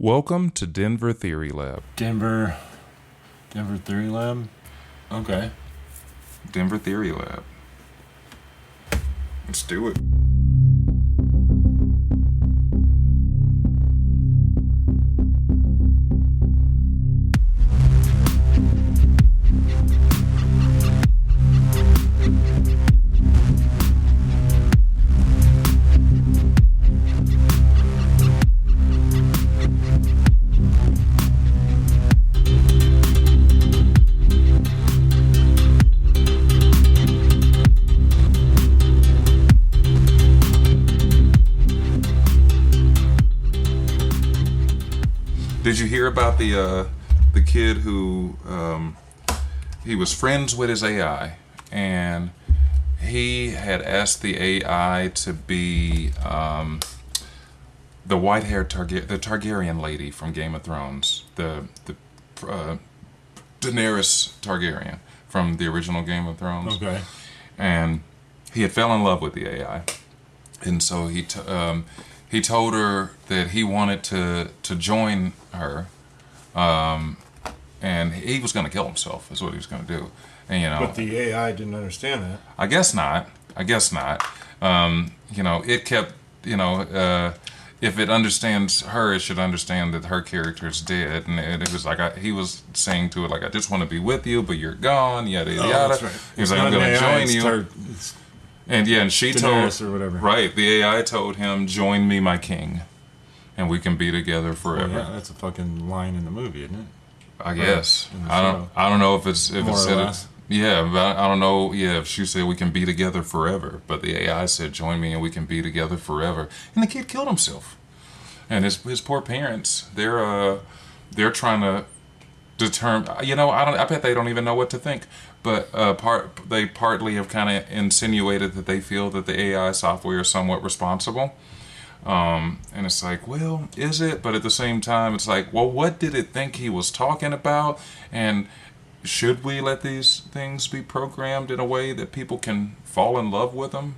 Welcome to Denver Theory Lab. Denver Theory Lab? Okay. Denver Theory Lab. Let's do it. Did you hear about the kid who he was friends with his AI, and he had asked the AI to be the white-haired the Targaryen lady from Game of Thrones, the Daenerys Targaryen from the original Game of Thrones. Okay. And he had fell in love with the AI, and so he told her that he wanted to join her, and he was going to kill himself. Is what he was going to do. And But the AI didn't understand that. I guess not. It kept. If it understands her, it should understand that her character is dead. And it was like he was saying to it, like, I just want to be with you, but you're gone. Yada yada yada. That's right. He was like, I'm going to join you. And she Daenerys told, or whatever. Right, the AI told him, join me, my king, and we can be together forever. Well, yeah, that's a fucking line in the movie, isn't it? I guess. I don't know if it More or said less. it. Yeah, but I don't know. Yeah, if she said we can be together forever, but the AI said, join me and we can be together forever. And the kid killed himself. And his poor parents, they're trying to determine. I bet they don't even know what to think. But they partly have kind of insinuated that they feel that the AI software is somewhat responsible. And it's like, well, is it? But at the same time, it's like, well, what did it think he was talking about? And should we let these things be programmed in a way that people can fall in love with them?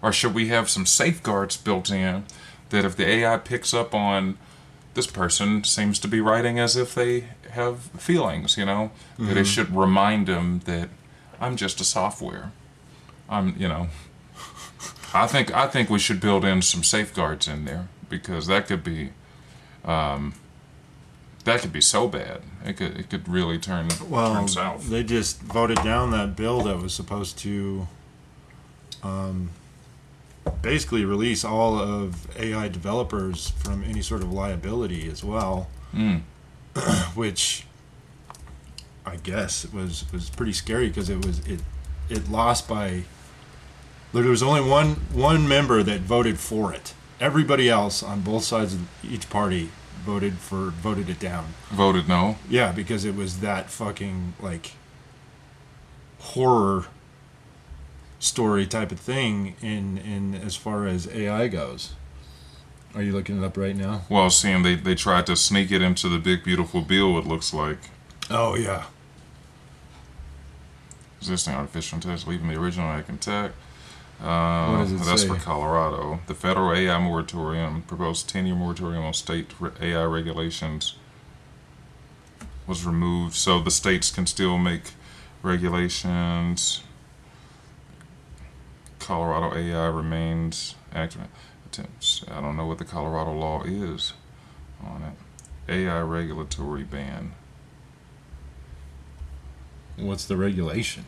Or should we have some safeguards built in that if the AI picks up on this person seems to be writing as if they have feelings, that it should remind them that I'm just a software. I think we should build in some safeguards in there, because that could be so bad. It could really turn south. They just voted down that bill that was supposed to basically release all of AI developers from any sort of liability as well. Which I guess was pretty scary, because it lost by. There was only one member that voted for it. Everybody else on both sides of each party voted it down. Voted no? Yeah, because it was that fucking like horror story type of thing in as far as AI goes. Are you looking it up right now? Well, seeing they tried to sneak it into the big beautiful bill, it looks like. Oh yeah. Existing artificial intelligence, leaving the original tech. What does it That's say? for Colorado. The federal AI moratorium, proposed 10-year moratorium on state AI regulations, was removed, so the states can still make regulations. Colorado AI remains active. Attempts. I don't know what the Colorado law is on it. AI regulatory ban. What's the regulation?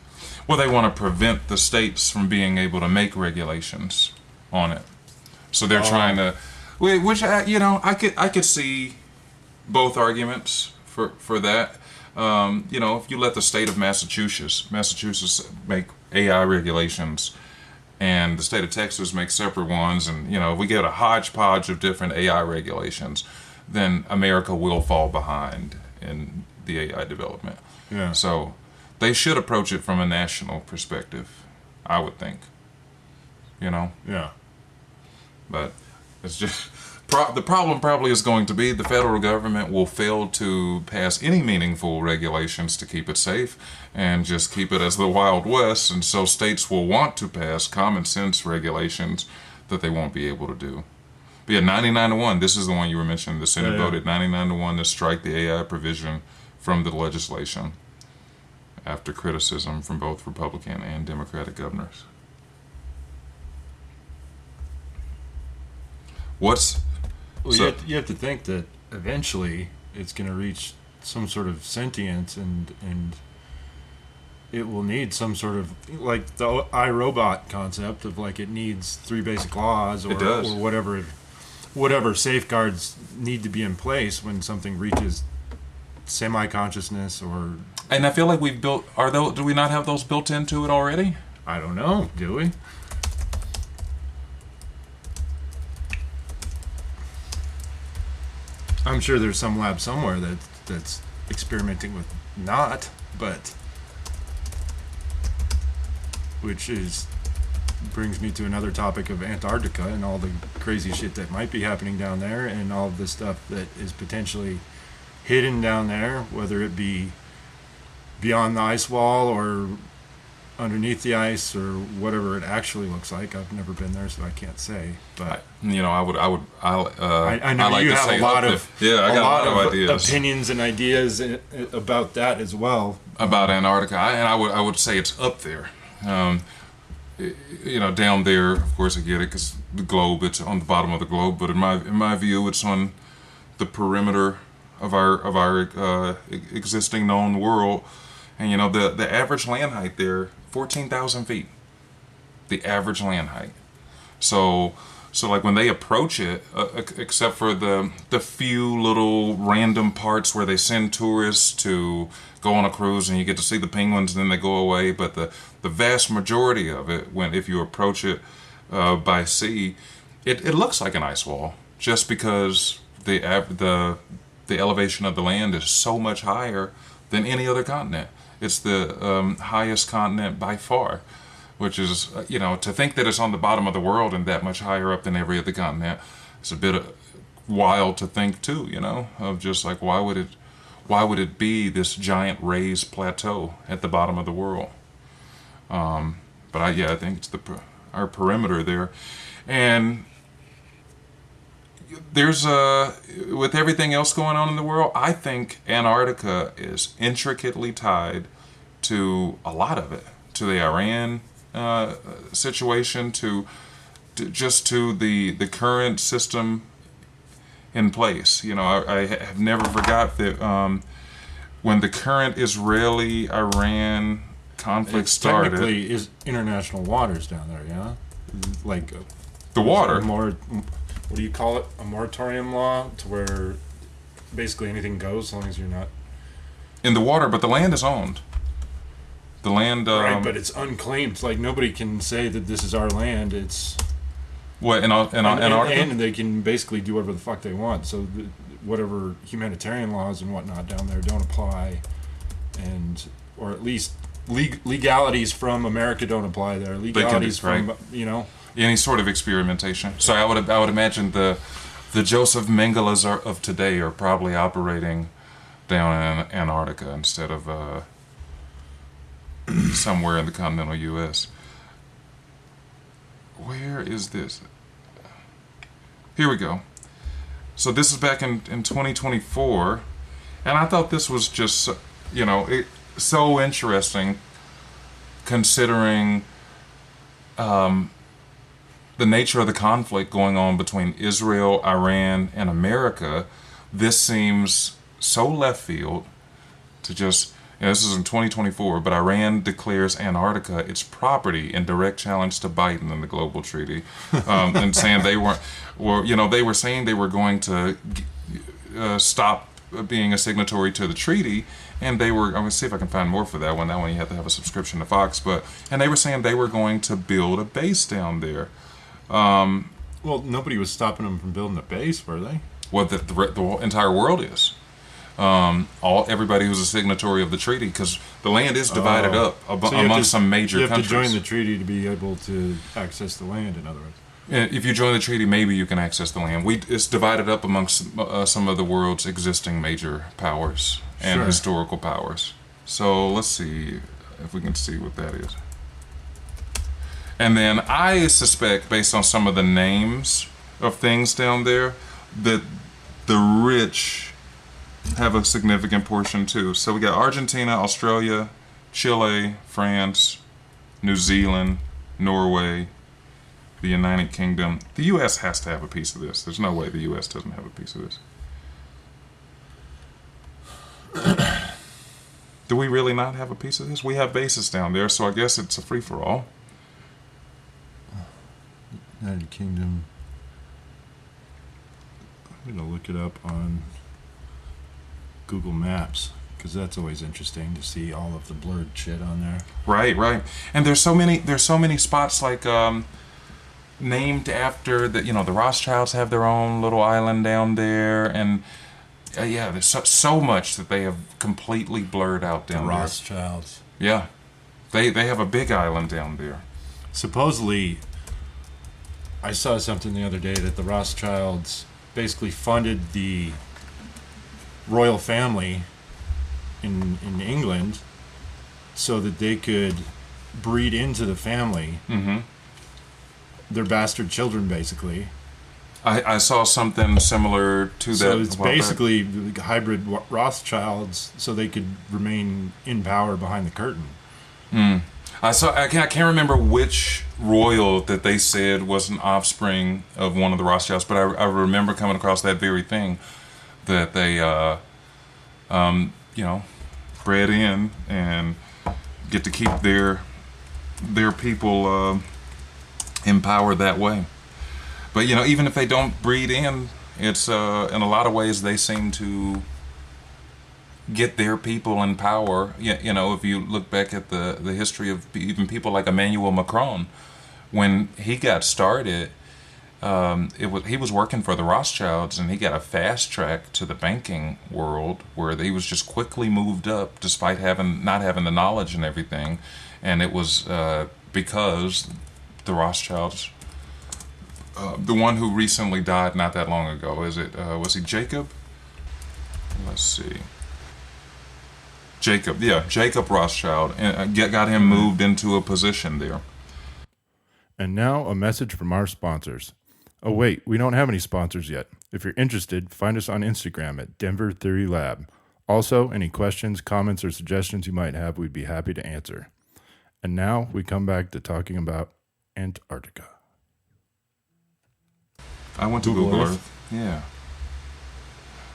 Well, they want to prevent the states from being able to make regulations on it. So they're trying to, which I could see both arguments for that. If you let the state of Massachusetts make AI regulations, and the state of Texas make separate ones, and if we get a hodgepodge of different AI regulations, then America will fall behind in the AI development. Yeah. So they should approach it from a national perspective, I would think. Yeah. But it's just the problem probably is going to be the federal government will fail to pass any meaningful regulations to keep it safe, and just keep it as the Wild West, and so states will want to pass common sense regulations that they won't be able to do. But yeah, 99-1. This is the one you were mentioning. The Senate Yeah, yeah. voted 99-1 to strike the AI provision from the legislation after criticism from both Republican and Democratic governors. What's Well, so? you have to think that eventually it's going to reach some sort of sentience, and it will need some sort of, like the iRobot concept of, like, it needs three basic laws, It does. or whatever safeguards need to be in place when something reaches semi-consciousness, or And I feel like we've built. Are those? Do we not have those built into it already? I don't know, do we? I'm sure there's some lab somewhere that's experimenting with not, but which is brings me to another topic of Antarctica and all the crazy shit that might be happening down there, and all of the stuff that is potentially hidden down there, whether it be beyond the ice wall or underneath the ice or whatever it actually looks like. I've never been there, so I can't say. But I know like you to have say a lot up of there. Yeah, I got a lot of ideas opinions and ideas about that as well. about Antarctica, and I would say it's up there. Down there, of course, I get it because the globe, it's on the bottom of the globe. But in my view, it's on the perimeter of our existing known world. And the average land height there, 14,000 feet. The average land height. So like when they approach it, except for the few little random parts where they send tourists to go on a cruise and you get to see the penguins and then they go away, but the vast majority of it, if you approach it by sea, it looks like an ice wall, just because the elevation of the land is so much higher than any other continent. It's the highest continent by far, which is, to think that it's on the bottom of the world and that much higher up than every other continent, it's a bit wild to think too, of just like, why would it be this giant raised plateau at the bottom of the world? But I think it's our perimeter there. And there's with everything else going on in the world, I think Antarctica is intricately tied to a lot of it, to the Iran situation, to the current system in place. I have never forgot that when the current Israeli-Iran conflict started, Technically, is international waters down there, yeah, like the water. What do you call it? A moratorium law, to where basically anything goes as long as you're not in the water, but the land is owned. The land, right, but it's unclaimed. Like, nobody can say that this is our land. It's what in Antarctica, and they can basically do whatever the fuck they want. So whatever humanitarian laws and whatnot down there don't apply, or at least legalities from America don't apply there. Legalities from any sort of experimentation. So I would imagine the Joseph Mengeles of today are probably operating down in Antarctica instead of somewhere in the continental U.S. Where is this? Here we go. So this is back in 2024, and I thought this was just so interesting, considering the nature of the conflict going on between Israel, Iran, and America. This seems so left field to just, this is in 2024, but Iran declares Antarctica its property in direct challenge to Biden in the global treaty, and saying they were saying they were going to stop being a signatory to the treaty, and I'm going to see if I can find more for that one. That one you have to have a subscription to Fox, and they were saying they were going to build a base down there. Well, nobody was stopping them from building a base, were they? Well, the entire world is. Everybody who's a signatory of the treaty, because the land is divided up among some major countries. You have to join the treaty to be able to access the land, in other words. If you join the treaty, maybe you can access the land. It's divided up amongst some of the world's existing major powers and historical powers. So let's see if we can see what that is. And then I suspect, based on some of the names of things down there, that the rich have a significant portion too. So we got Argentina, Australia, Chile, France, New Zealand, Norway, the United Kingdom. The U.S. has to have a piece of this. There's no way the U.S. doesn't have a piece of this. Do we really not have a piece of this? We have bases down there, so I guess it's a free-for-all. United Kingdom. I'm going to look it up on Google Maps, because that's always interesting to see all of the blurred shit on there. Right, right. And there's so many spots like named after the the Rothschilds have their own little island down there, and yeah, there's so much that they have completely blurred out down there. The Rothschilds. Yeah, they have a big island down there. Supposedly, I saw something the other day that the Rothschilds basically funded the royal family in England so that they could breed into the family their bastard children, basically. I saw something similar to that. So it's basically the hybrid Rothschilds so they could remain in power behind the curtain. I can't remember which royal that they said was an offspring of one of the Rothschilds, but I remember coming across that very thing, that they bred in and get to keep their people in power that way. But even if they don't breed in, it's in a lot of ways they seem to get their people in power. If you look back at the history of even people like Emmanuel Macron, when he got started, he was working for the Rothschilds, and he got a fast track to the banking world where he was just quickly moved up despite not having the knowledge and everything. And it was because the Rothschilds. The one who recently died not that long ago, was he Jacob? Let's see. Jacob Rothschild, and got him moved into a position there. And now a message from our sponsors. Oh wait, we don't have any sponsors yet. If you're interested, find us on Instagram at Denver Theory Lab. Also, any questions, comments, or suggestions you might have, we'd be happy to answer. And now we come back to talking about Antarctica. I went to Google Earth. Yeah.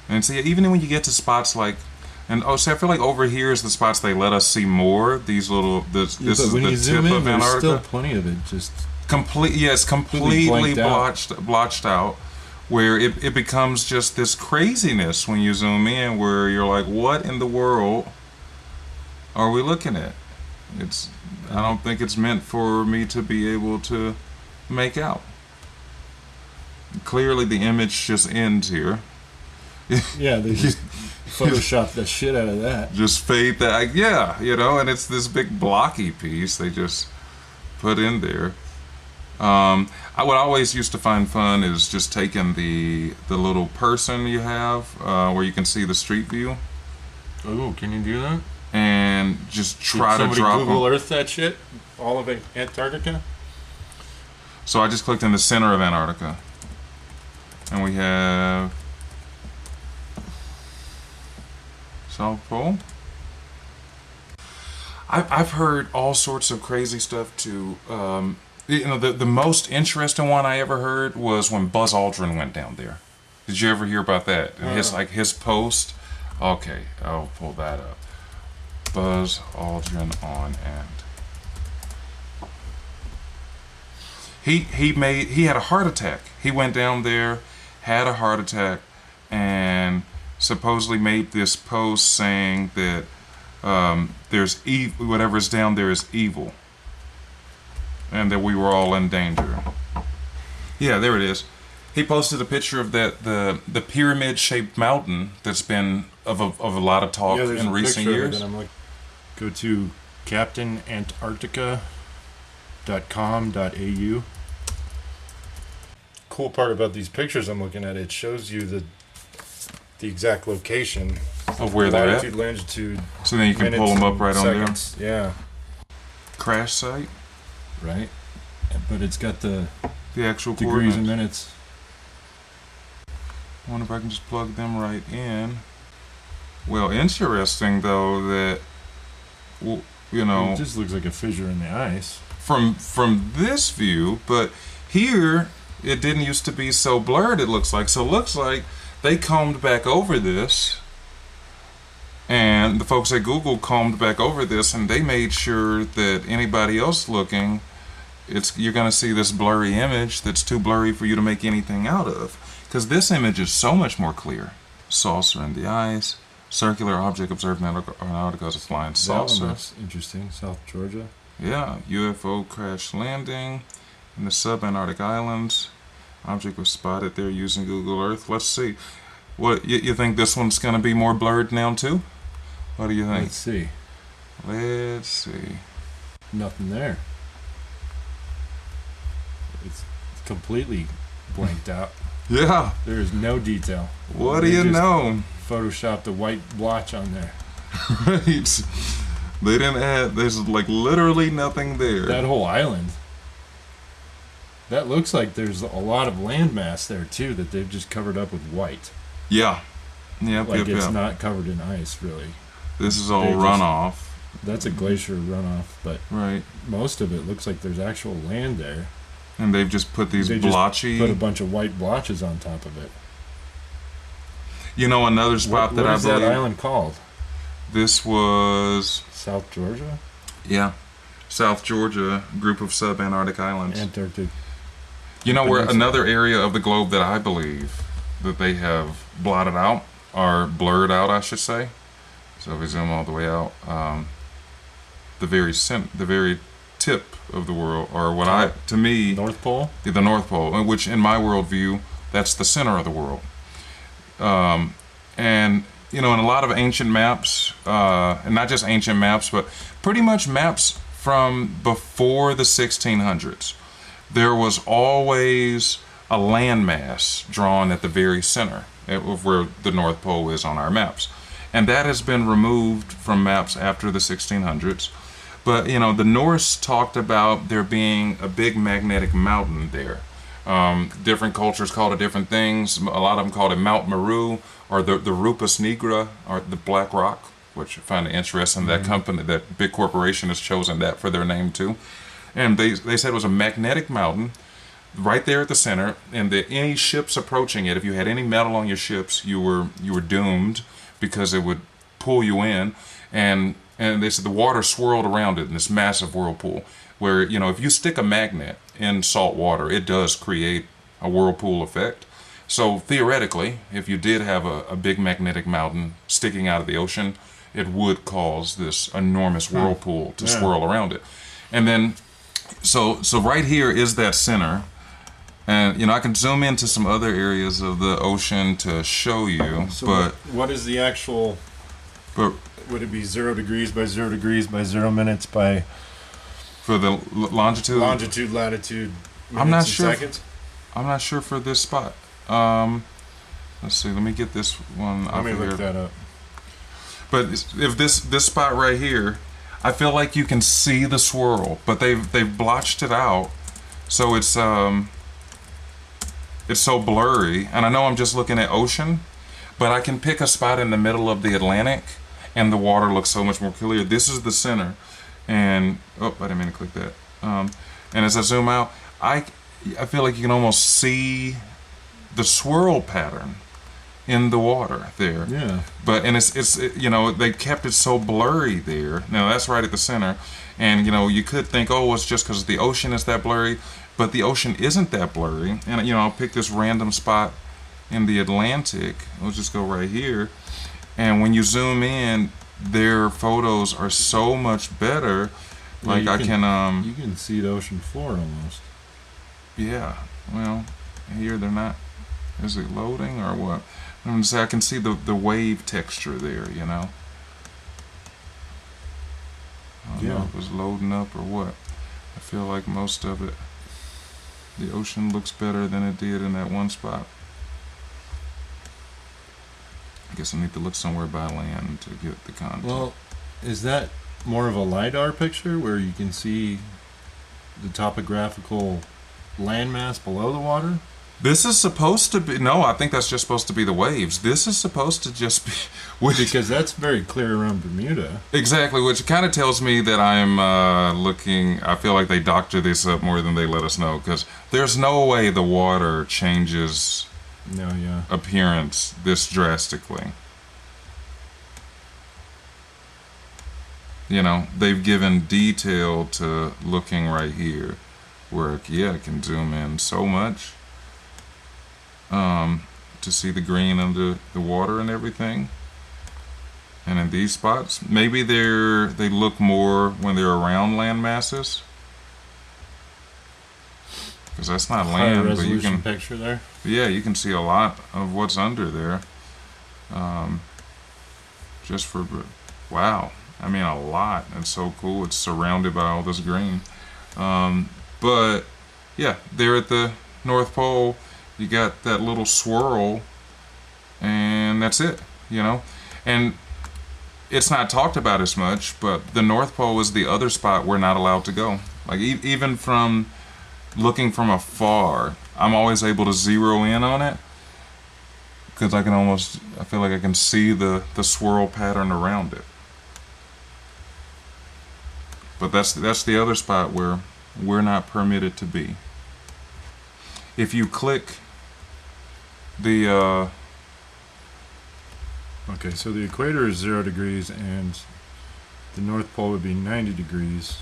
And see, even when you get to spots like, I feel like over here is the spots they let us see more. These little, this is the tip of Antarctica. There's still plenty of it. Just it's completely blotched out, where it becomes just this craziness when you zoom in, where you're like, what in the world are we looking at? I don't think it's meant for me to be able to make out. Clearly the image just ends here. Yeah, they just Photoshop the shit out of that. Just fade that, and it's this big blocky piece they just put in there. What I always used to find fun is just taking the little person you have where you can see the street view. Oh, can you do that? And just try to drop somebody Google Earth that shit? All of Antarctica? So I just clicked in the center of Antarctica. And we have South Pole. I've heard all sorts of crazy stuff too. The most interesting one I ever heard was when Buzz Aldrin went down there. Did you ever hear about that? His post. Okay, I'll pull that up. Buzz Aldrin on and he had a heart attack. He went down there, had a heart attack, and supposedly made this post saying that there's whatever's down there is evil, and that we were all in danger. Yeah, there it is. He posted a picture of the pyramid-shaped mountain that's been of a lot of talk in recent years. Go to captainantarctica.com.au. Cool part about these pictures I'm looking at, it shows you the exact location of where they're at. Longitude, so then you can pull them up right seconds. On there. Yeah. Crash site. Right. But it's got the actual degrees coordinates. and minutes. I wonder if I can just plug them right in. Well, interesting though that, you know, It just looks like a fissure in the ice. from this view, but here it didn't used to be so blurred. It looks like they combed back over this, and the folks at Google combed back over this, and they made sure that anybody else looking, you're going to see this blurry image that's too blurry for you to make anything out of, because this image is so much more clear. Saucer in the ice. Circular object observed in Antarctica as a flying saucer. That's interesting. South Georgia. Yeah, UFO crash landing in the subantarctic islands. Object was spotted there using Google Earth. Let's see. What you think this one's going to be more blurred now too? What do you think? Let's see. Let's see. Nothing there. It's completely blanked out. Yeah. There is no detail. What do you know? Photoshopped a white blotch on there. Right. They didn't add. There's like literally nothing there. That whole island. That looks like there's a lot of landmass there too that they've just covered up with white. Yeah. Yep. Like it's Yep. not covered in ice really. This is all They just- runoff. That's a glacier runoff, but Right. most of it looks like there's actual land there. And they've just put these They blotchy. just put a bunch of white blotches on top of it. You know, another spot What that is I believe that island called? this was. South Georgia? Yeah. South Georgia, group of subantarctic islands. Antarctic. You know where Peninsula. another area of the globe that I believe that they have blotted out, or blurred out, I should say. So if we zoom all the way out, the very tip of the world, or to me, North Pole? the North Pole, which in my worldview, that's the center of the world. And you know, in a lot of ancient maps, and not just ancient maps, but pretty much maps from before the 1600s, there was always a landmass drawn at the very center of where the North Pole is on our maps. And that has been removed from maps after the 1600s. But, you know, the Norse talked about there being a big magnetic mountain there. Different cultures called it different things. A lot of them called it Mount Meru, or the Rupus Nigra, or the Black Rock, which I find it interesting. That company, that big corporation, has chosen that for their name too. And they said it was a magnetic mountain right there at the center, and that any ships approaching it, if you had any metal on your ships, you were doomed, because it would pull you in. And they said the water swirled around it in this massive whirlpool, where, you know, if you stick a magnet in salt water, it does create a whirlpool effect. So theoretically, if you did have a big magnetic mountain sticking out of the ocean, it would cause this enormous whirlpool to swirl around it. And then, so right here is that center. And, you know, I can zoom into some other areas of the ocean to show you, So but what is the actual... but Would it be 0 degrees by 0 degrees by 0 minutes by for the longitude, latitude, I'm not minutes and sure. seconds? I'm not sure for this spot. Let's see. Let me get this one Let off me of look here. that up. But if this spot right here, I feel like you can see the swirl, but they've blotched it out, so it's so blurry. And I know I'm just looking at ocean, but I can pick a spot in the middle of the Atlantic, and the water looks so much more clear. This is the center, and I didn't mean to click that. And as I zoom out, I feel like you can almost see the swirl pattern in the water there. Yeah. But it's you know, they kept it so blurry there. Now that's right at the center, and you know, you could think, oh, it's just because the ocean is that blurry, but the ocean isn't that blurry. And you know, I'll pick this random spot in the Atlantic. We'll just go right here, and when you zoom in, their photos are so much better. Yeah, Like you I can you can see the ocean floor almost. yeah. Well, here they're not. Is it loading or what? I'm gonna say I can see the wave texture there, you know. I don't know Yeah. if it was loading up or what. I feel like most of it, the ocean looks better than it did in that one spot. I guess I need to look somewhere by land to get the content. Well, is that more of a LiDAR picture where you can see the topographical landmass below the water? This is supposed to be, no, I think that's just supposed to be the waves. This is supposed to just be, Because that's very clear around Bermuda. exactly, which kind of tells me that I'm looking, I feel like they doctor this up more than they let us know, because there's no way the water changes No, yeah. appearance this drastically. You know, they've given detail to looking right here, where, yeah, it can zoom in so much. To see the green under the water and everything. And in these spots, maybe they look more when they're around land masses, because that's not Higher land, but you resolution can, picture there. yeah, you can see a lot of what's under there. Just for, wow, I mean a lot. It's so cool. It's surrounded by all this green. But yeah, there at the North Pole, you got that little swirl, and that's it, you know? And it's not talked about as much, but the North Pole is the other spot we're not allowed to go. Like, even from looking from afar, I'm always able to zero in on it, because I feel like I can see the swirl pattern around it. But that's the other spot where we're not permitted to be. If you click the Okay, so the equator is 0 degrees and the North Pole would be 90 degrees.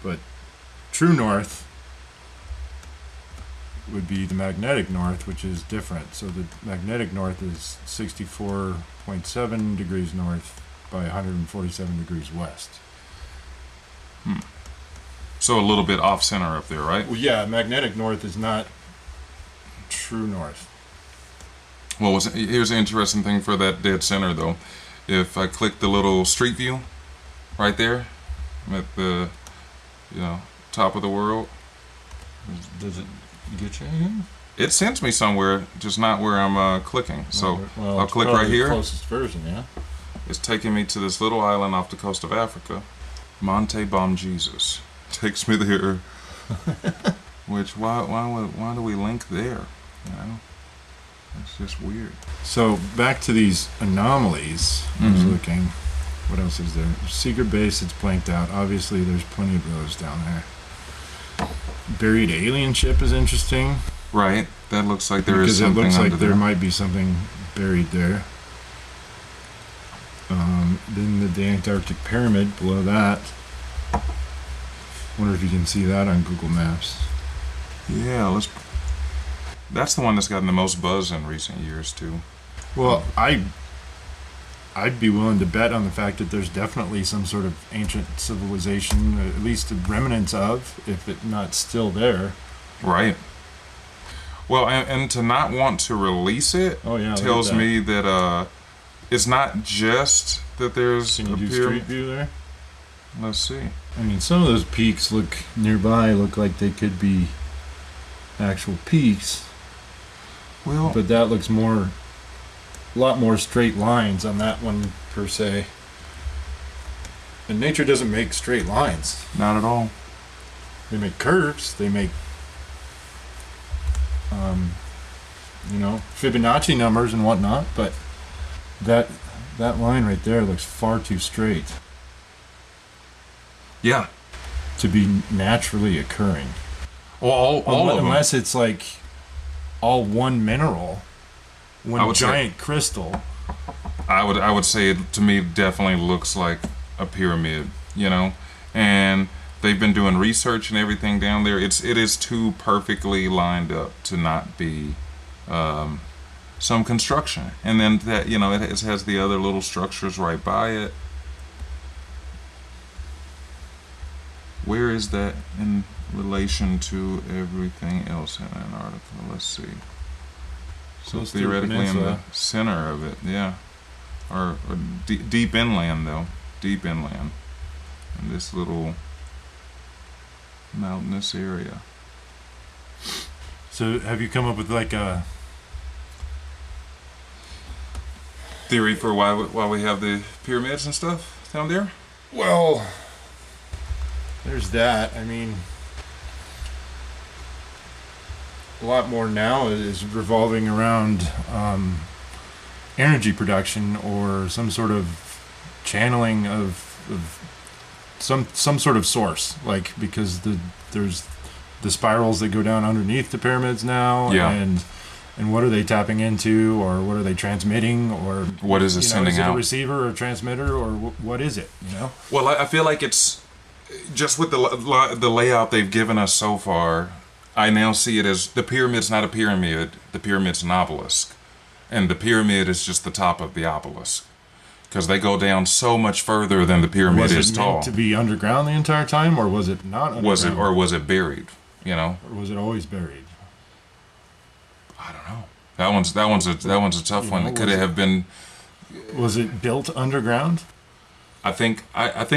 But true north would be the magnetic north, which is different. So the magnetic north is 64.7 degrees north by 147 degrees west. so a little bit off center up there, right? Well, yeah, magnetic north is not true north. Well, here's an interesting thing for that dead center, though. If I click the little street view right there at the, top of the world, Does it get you in? it sends me somewhere, just not where I'm clicking. So Well, I'll it's click probably right the here. closest version, yeah. It's taking me to this little island off the coast of Africa, Monte Bom Jesus. Takes me there. Which why do we link there? You know, it's just weird. So back to these anomalies. I was Mhm. looking. What else is there? Secret base that's blanked out. Obviously, there's plenty of those down there. Buried alien ship is interesting Right. That looks like there is because it something looks under like there there. might be something buried there. Then the Antarctic pyramid below that. Wonder if you can see that on Google Maps. Yeah, that's the one that's gotten the most buzz in recent years too. Well, I'd be willing to bet on the fact that there's definitely some sort of ancient civilization, at least the remnants of, if it not still there. Right. Well, and to not want to release it Oh yeah, look at tells that. me that it's not just that there's Can you a do pyramid. street view there? Let's see. I mean, some of those peaks look like they could be actual peaks, Well, but that looks a lot more straight lines on that one per se. And nature doesn't make straight lines. not at all. They make curves. They make, Fibonacci numbers and whatnot. But that line right there looks far too straight Yeah. to be naturally occurring. Well, all of them. Unless it's like all one mineral, I one would say- giant crystal. I would say it to me definitely looks like a pyramid, and they've been doing research and everything down there. It is too perfectly lined up to not be some construction, and then that it has the other little structures right by it. Where is that in relation to everything else in Antarctica? Let's see. So Close to the theoretically in the peninsula. center of it, yeah. Or deep inland, though. Deep inland. In this little mountainous area. So have you come up with like a Theory for why we have the pyramids and stuff down there? well? There's that. I mean, a lot more now is revolving around energy production or some sort of channeling of some sort of source, like because there's the spirals that go down underneath the pyramids now, Yeah. and what are they tapping into, or what are they transmitting, or What is it sending is it out? a receiver or transmitter, or what is it? Well, I feel like it's just with the layout they've given us so far. I now see it as the pyramid's not a pyramid. The pyramid's an obelisk, and the pyramid is just the top of the obelisk because they go down so much further than the pyramid Was is it tall. meant to be underground the entire time, or was it not underground? Was it buried? You know, or was it always buried? I don't know. That one's a tough one. It could have been. Was it built underground? I think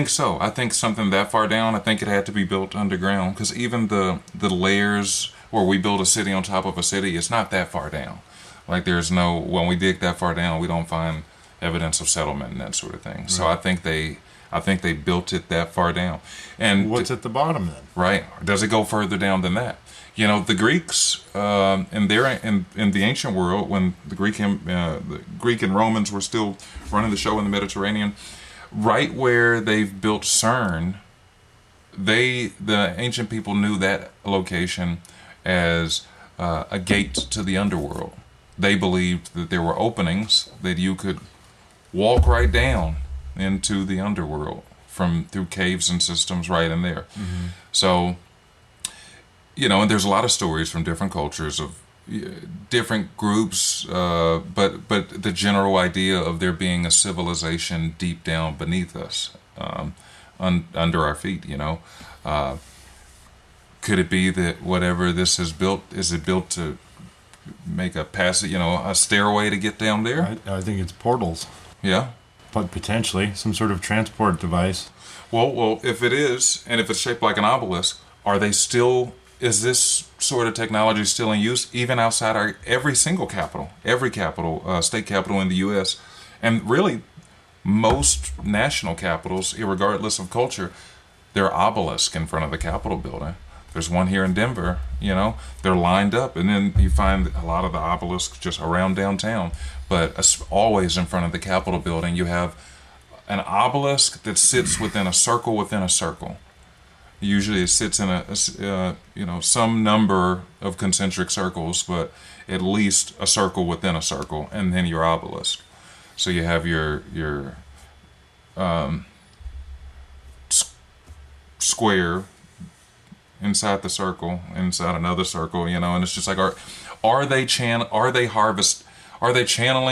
so. I think something that far down. I think it had to be built underground because even the layers where we build a city on top of a city, it's not that far down. Like there's no when we dig that far down, we don't find evidence of settlement and that sort of thing. Right. So I think they built it that far down. And what's at the bottom then? Right? Does it go further down than that? You know, the Greeks in the ancient world, when the Greek and Romans were still running the show in the Mediterranean, right where they've built CERN, the ancient people knew that location as a gate to the underworld. They believed that there were openings that you could walk right down into the underworld through caves and systems right in there. Mm-hmm. So, you know, and there's a lot of stories from different cultures of different groups, but the general idea of there being a civilization deep down beneath us, under our feet, you know. Could it be that whatever this is it built to make a passage, you know, a stairway to get down there? I think it's portals. Yeah. But potentially some sort of transport device. Well, if it is, and if it's shaped like an obelisk, is this sort of technology still in use even outside every state capital in the U.S., and really most national capitals, irregardless of culture, there are obelisks in front of the Capitol building. There's one here in Denver, you know, they're lined up, and then you find a lot of the obelisks just around downtown, but always in front of the Capitol building you have an obelisk that sits within a circle within a circle. Usually it sits in some number of concentric circles, but at least a circle within a circle, and then your obelisk. So you have your square inside the circle, inside another circle, you know, and it's just like, are they channeling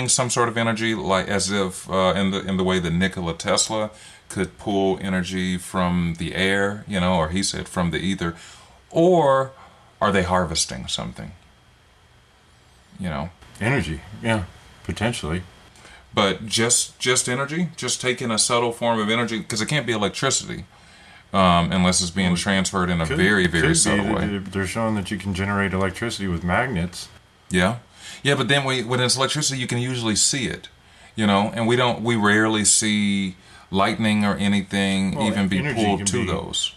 some sort of energy, like as if in the way that Nikola Tesla could pull energy from the air, you know, or he said from the ether, or are they harvesting something, you know? Energy, yeah, potentially. But just energy, just taking a subtle form of energy, because it can't be electricity. Unless it's being transferred in a very, very subtle way. They're showing that you can generate electricity with magnets. Yeah, but then when it's electricity, you can usually see it, you know, and we rarely see lightning or anything even be pulled to those.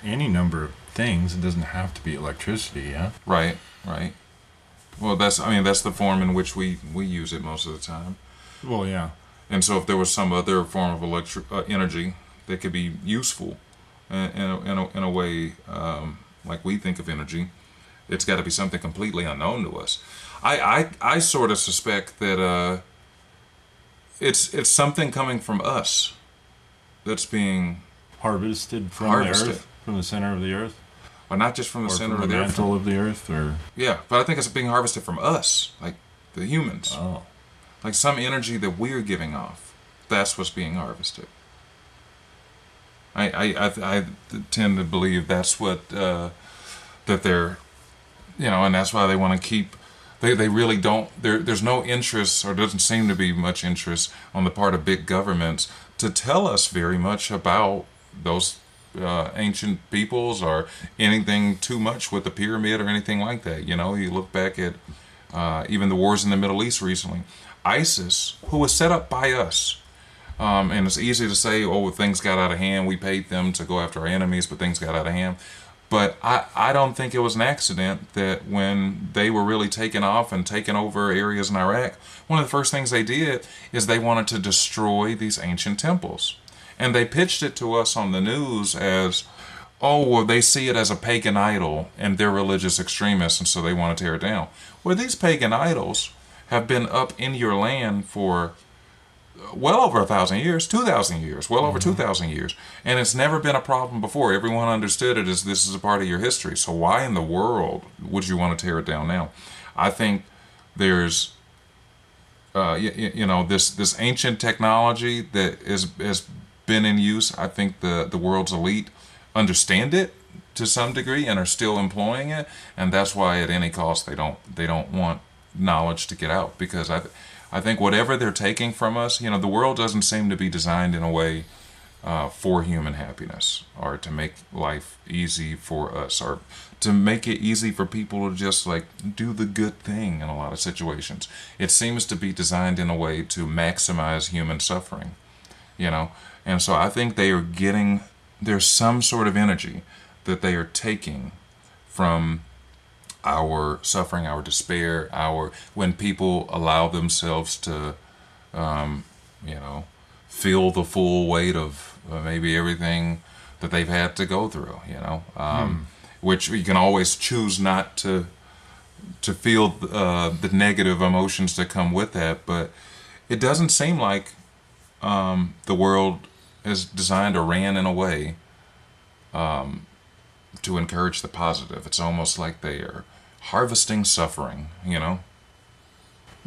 Any number of things. It doesn't have to be electricity. Yeah. Right. Well, that's the form in which we use it most of the time. Well, yeah. And so if there was some other form of energy that could be useful in a way like we think of energy, it's got to be something completely unknown to us. I sort of suspect that it's something coming from us that's being harvested from the earth, from the center of the earth. Well, not just from the center of the earth. Mantle of the earth, or yeah, but I think it's being harvested from us, like the humans. Oh, like some energy that we're giving off. That's what's being harvested. I tend to believe that's what that they're, you know, and that's why they want to keep. They really don't. There's no interest, or doesn't seem to be much interest on the part of big governments to tell us very much about those ancient peoples or anything too much with the pyramid or anything like that. You know, you look back at even the wars in the Middle East recently. ISIS, who was set up by us. And it's easy to say, oh, things got out of hand. We paid them to go after our enemies, but things got out of hand. But I don't think it was an accident that when they were really taking off and taking over areas in Iraq, one of the first things they did is they wanted to destroy these ancient temples. And they pitched it to us on the news as, oh, well, they see it as a pagan idol and they're religious extremists and so they want to tear it down. Well, these pagan idols have been up in your land for well over 1,000 years, 2,000 years, well over 2,000 years. And it's never been a problem before. Everyone understood it as this is a part of your history. So why in the world would you want to tear it down now? I think there's, this ancient technology that has been in use. I think the world's elite understand it to some degree and are still employing it. And that's why at any cost they don't want knowledge to get out, because I think whatever they're taking from us, the world doesn't seem to be designed in a way for human happiness or to make life easy for us or to make it easy for people to just like do the good thing in a lot of situations. It seems to be designed in a way to maximize human suffering. And so I think there's some sort of energy that they are taking from our suffering, our despair, when people allow themselves to, feel the full weight of maybe everything that they've had to go through. Which you can always choose not to feel the negative emotions that come with that, but it doesn't seem like the world is designed or ran in a way to encourage the positive. It's almost like they are harvesting suffering.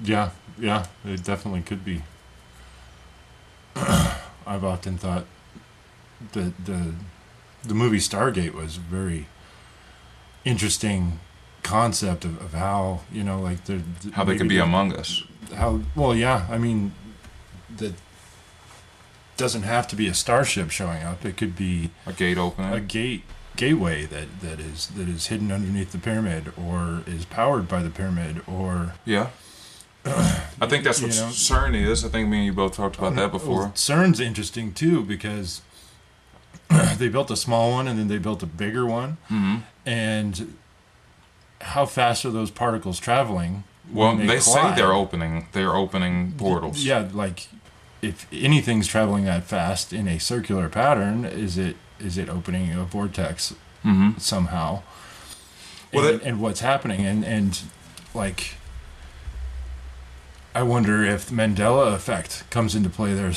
Yeah, it definitely could be. I've often thought that the movie Stargate was a very interesting concept of how, How they could be among us. I mean, that doesn't have to be a starship showing up. It could be A gate opening. a gateway that is hidden underneath the pyramid or is powered by the pyramid or Yeah. I think that's what CERN is. I think me and you both talked about that before. Well, CERN's interesting too because they built a small one and then they built a bigger one. Mm-hmm. And how fast are those particles traveling? Well, when they say collide? they're opening portals. Yeah, like if anything's traveling that fast in a circular pattern, is it opening a vortex somehow? Well, and what's happening and like I wonder if the Mandela effect comes into play there.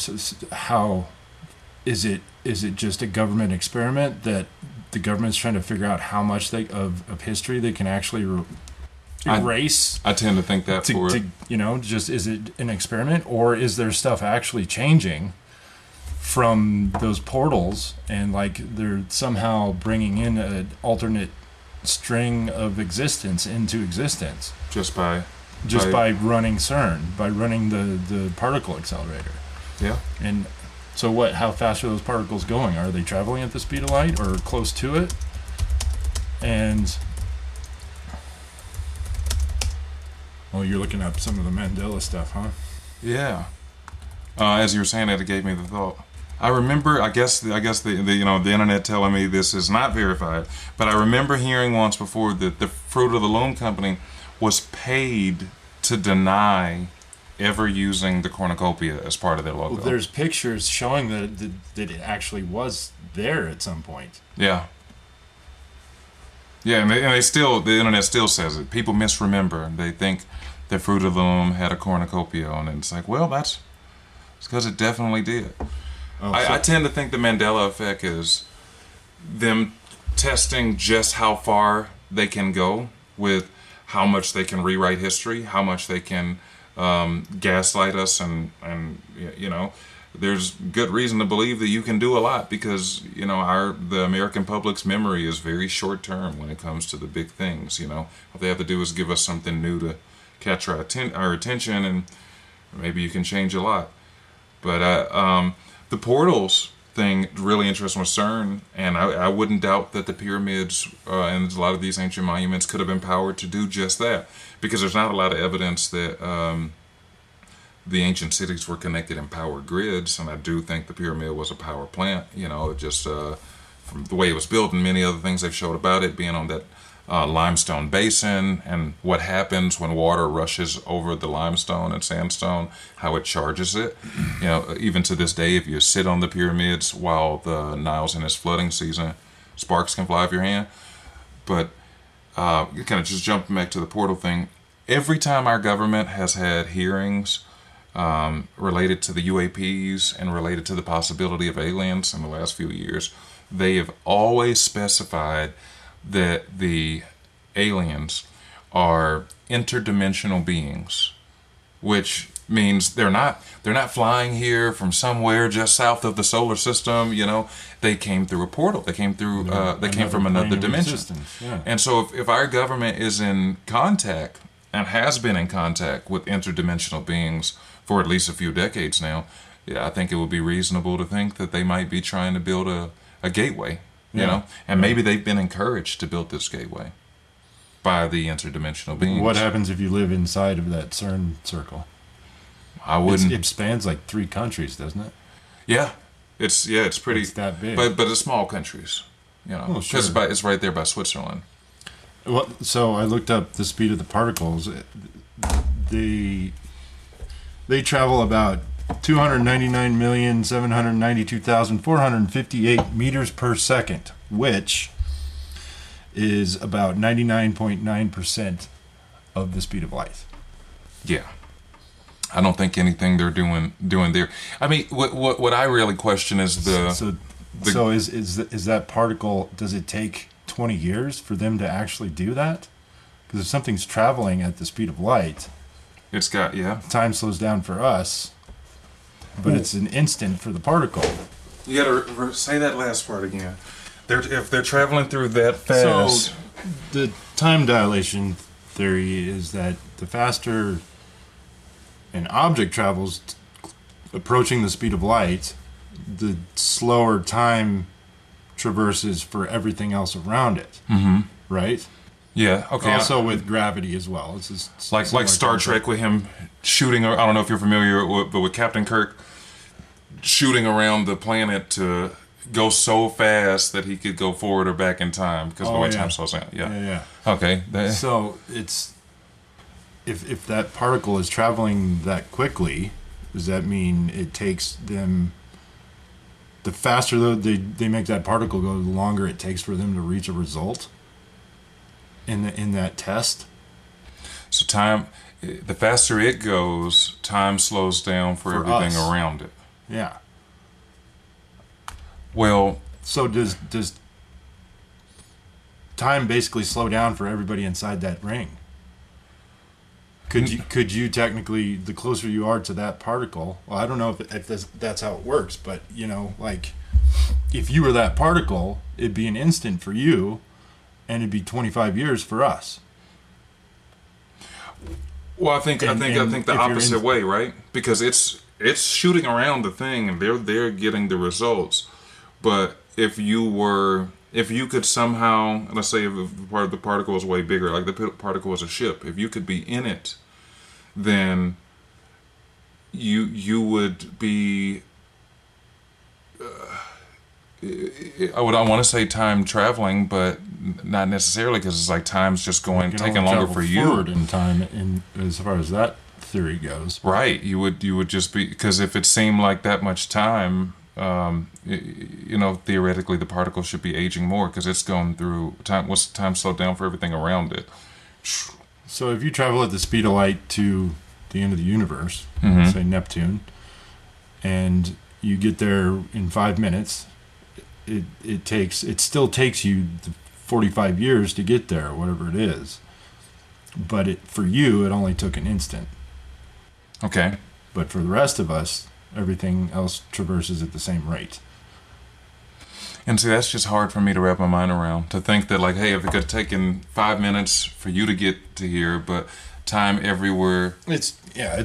How is it just a government experiment that the government's trying to figure out how much of history they can actually erase? I tend to think that just is it an experiment or is there stuff actually changing from those portals and like they're somehow bringing in an alternate string of existence into existence just by running CERN, by running the particle accelerator. Yeah. And so how fast are those particles going? Are they traveling at the speed of light or close to it? And you're looking up some of the Mandela stuff, huh? Yeah. As you were saying that, it gave me the thought. I remember, I guess the internet telling me this is not verified, but I remember hearing once before that the Fruit of the Loom company was paid to deny ever using the cornucopia as part of their logo. Well, there's pictures showing that it actually was there at some point. Yeah. Yeah, and the internet still says it. People misremember. They think that Fruit of the Loom had a cornucopia on it. It's like, well, it's because it definitely did. I tend to think the Mandela effect is them testing just how far they can go with how much they can rewrite history, how much they can gaslight us, and there's good reason to believe that you can do a lot because the American public's memory is very short term when it comes to the big things. What they have to do is give us something new to catch our attention, and maybe you can change a lot. But the portals thing really interesting with CERN, and I wouldn't doubt that the pyramids and a lot of these ancient monuments could have been powered to do just that, because there's not a lot of evidence that the ancient cities were connected in power grids, and I do think the pyramid was a power plant. It just from the way it was built and many other things they've showed about it being on that limestone basin and what happens when water rushes over the limestone and sandstone, how it charges it. Even to this day, if you sit on the pyramids while the Nile's in its flooding season, sparks can fly off your hand. But kind of just jumping back to the portal thing, every time our government has had hearings related to the UAPs and related to the possibility of aliens in the last few years, they have always specified that the aliens are interdimensional beings, which means they're not flying here from somewhere just south of the solar system. They came through a portal. They came through. They came from another dimension. Yeah. And so, if our government is in contact and has been in contact with interdimensional beings for at least a few decades now, I think it would be reasonable to think that they might be trying to build a gateway. And maybe they've been encouraged to build this gateway by the interdimensional beings. What happens if you live inside of that CERN circle? I wouldn't. It spans like 3 countries, doesn't it? Yeah, it's pretty. It's that big, but it's small countries, because it's right there by Switzerland. Well, so I looked up the speed of the particles. They travel about 299,792,458 meters per second, which is about 99.9% of the speed of light. Yeah. I don't think anything they're doing there. I mean, what I really question is So is that particle, does it take 20 years for them to actually do that? Because if something's traveling at the speed of light, it's got, time slows down for us, but it's an instant for the particle. You gotta say that last part again. If they're traveling through that fast. So the time dilation theory is that the faster an object travels approaching the speed of light, the slower time traverses for everything else around it. Mm-hmm. Right? Yeah, okay. Also with gravity as well. It's just like Star Trek with him shooting, I don't know if you're familiar with Captain Kirk shooting around the planet to go so fast that he could go forward or back in time because of the way time slows down. Yeah. Okay. So it's if that particle is traveling that quickly, does that mean it takes them, the faster they make that particle go, the longer it takes for them to reach a result in that test? So the faster it goes, time slows down for everything us. Around it. Yeah. Well, so does time basically slow down for everybody inside that ring? Could you technically, the closer you are to that particle, well, I don't know if that's how it works, but if you were that particle, it'd be an instant for you, and it'd be 25 years for us. Well, I think the opposite way, right? Because it's shooting around the thing, and they're getting the results. But if you could somehow, let's say if part of the particle is way bigger, like the particle is a ship, if you could be in it, then you would be. I want to say time traveling, but not necessarily, because it's like time's just taking longer for you. Forward in time, as far as that theory goes. Right, you would just be, because if it seemed like that much time, theoretically the particle should be aging more because it's going through time. What's time slowed down for everything around it? So if you travel at the speed of light to the end of the universe, say Neptune, and you get there in 5 minutes, it still takes you 45 years to get there, whatever it is. But for you, it only took an instant. Okay. But for the rest of us, everything else traverses at the same rate. And see, that's just hard for me to wrap my mind around. To think that, like, hey, if it could have taken 5 minutes for you to get to here, but time everywhere. It's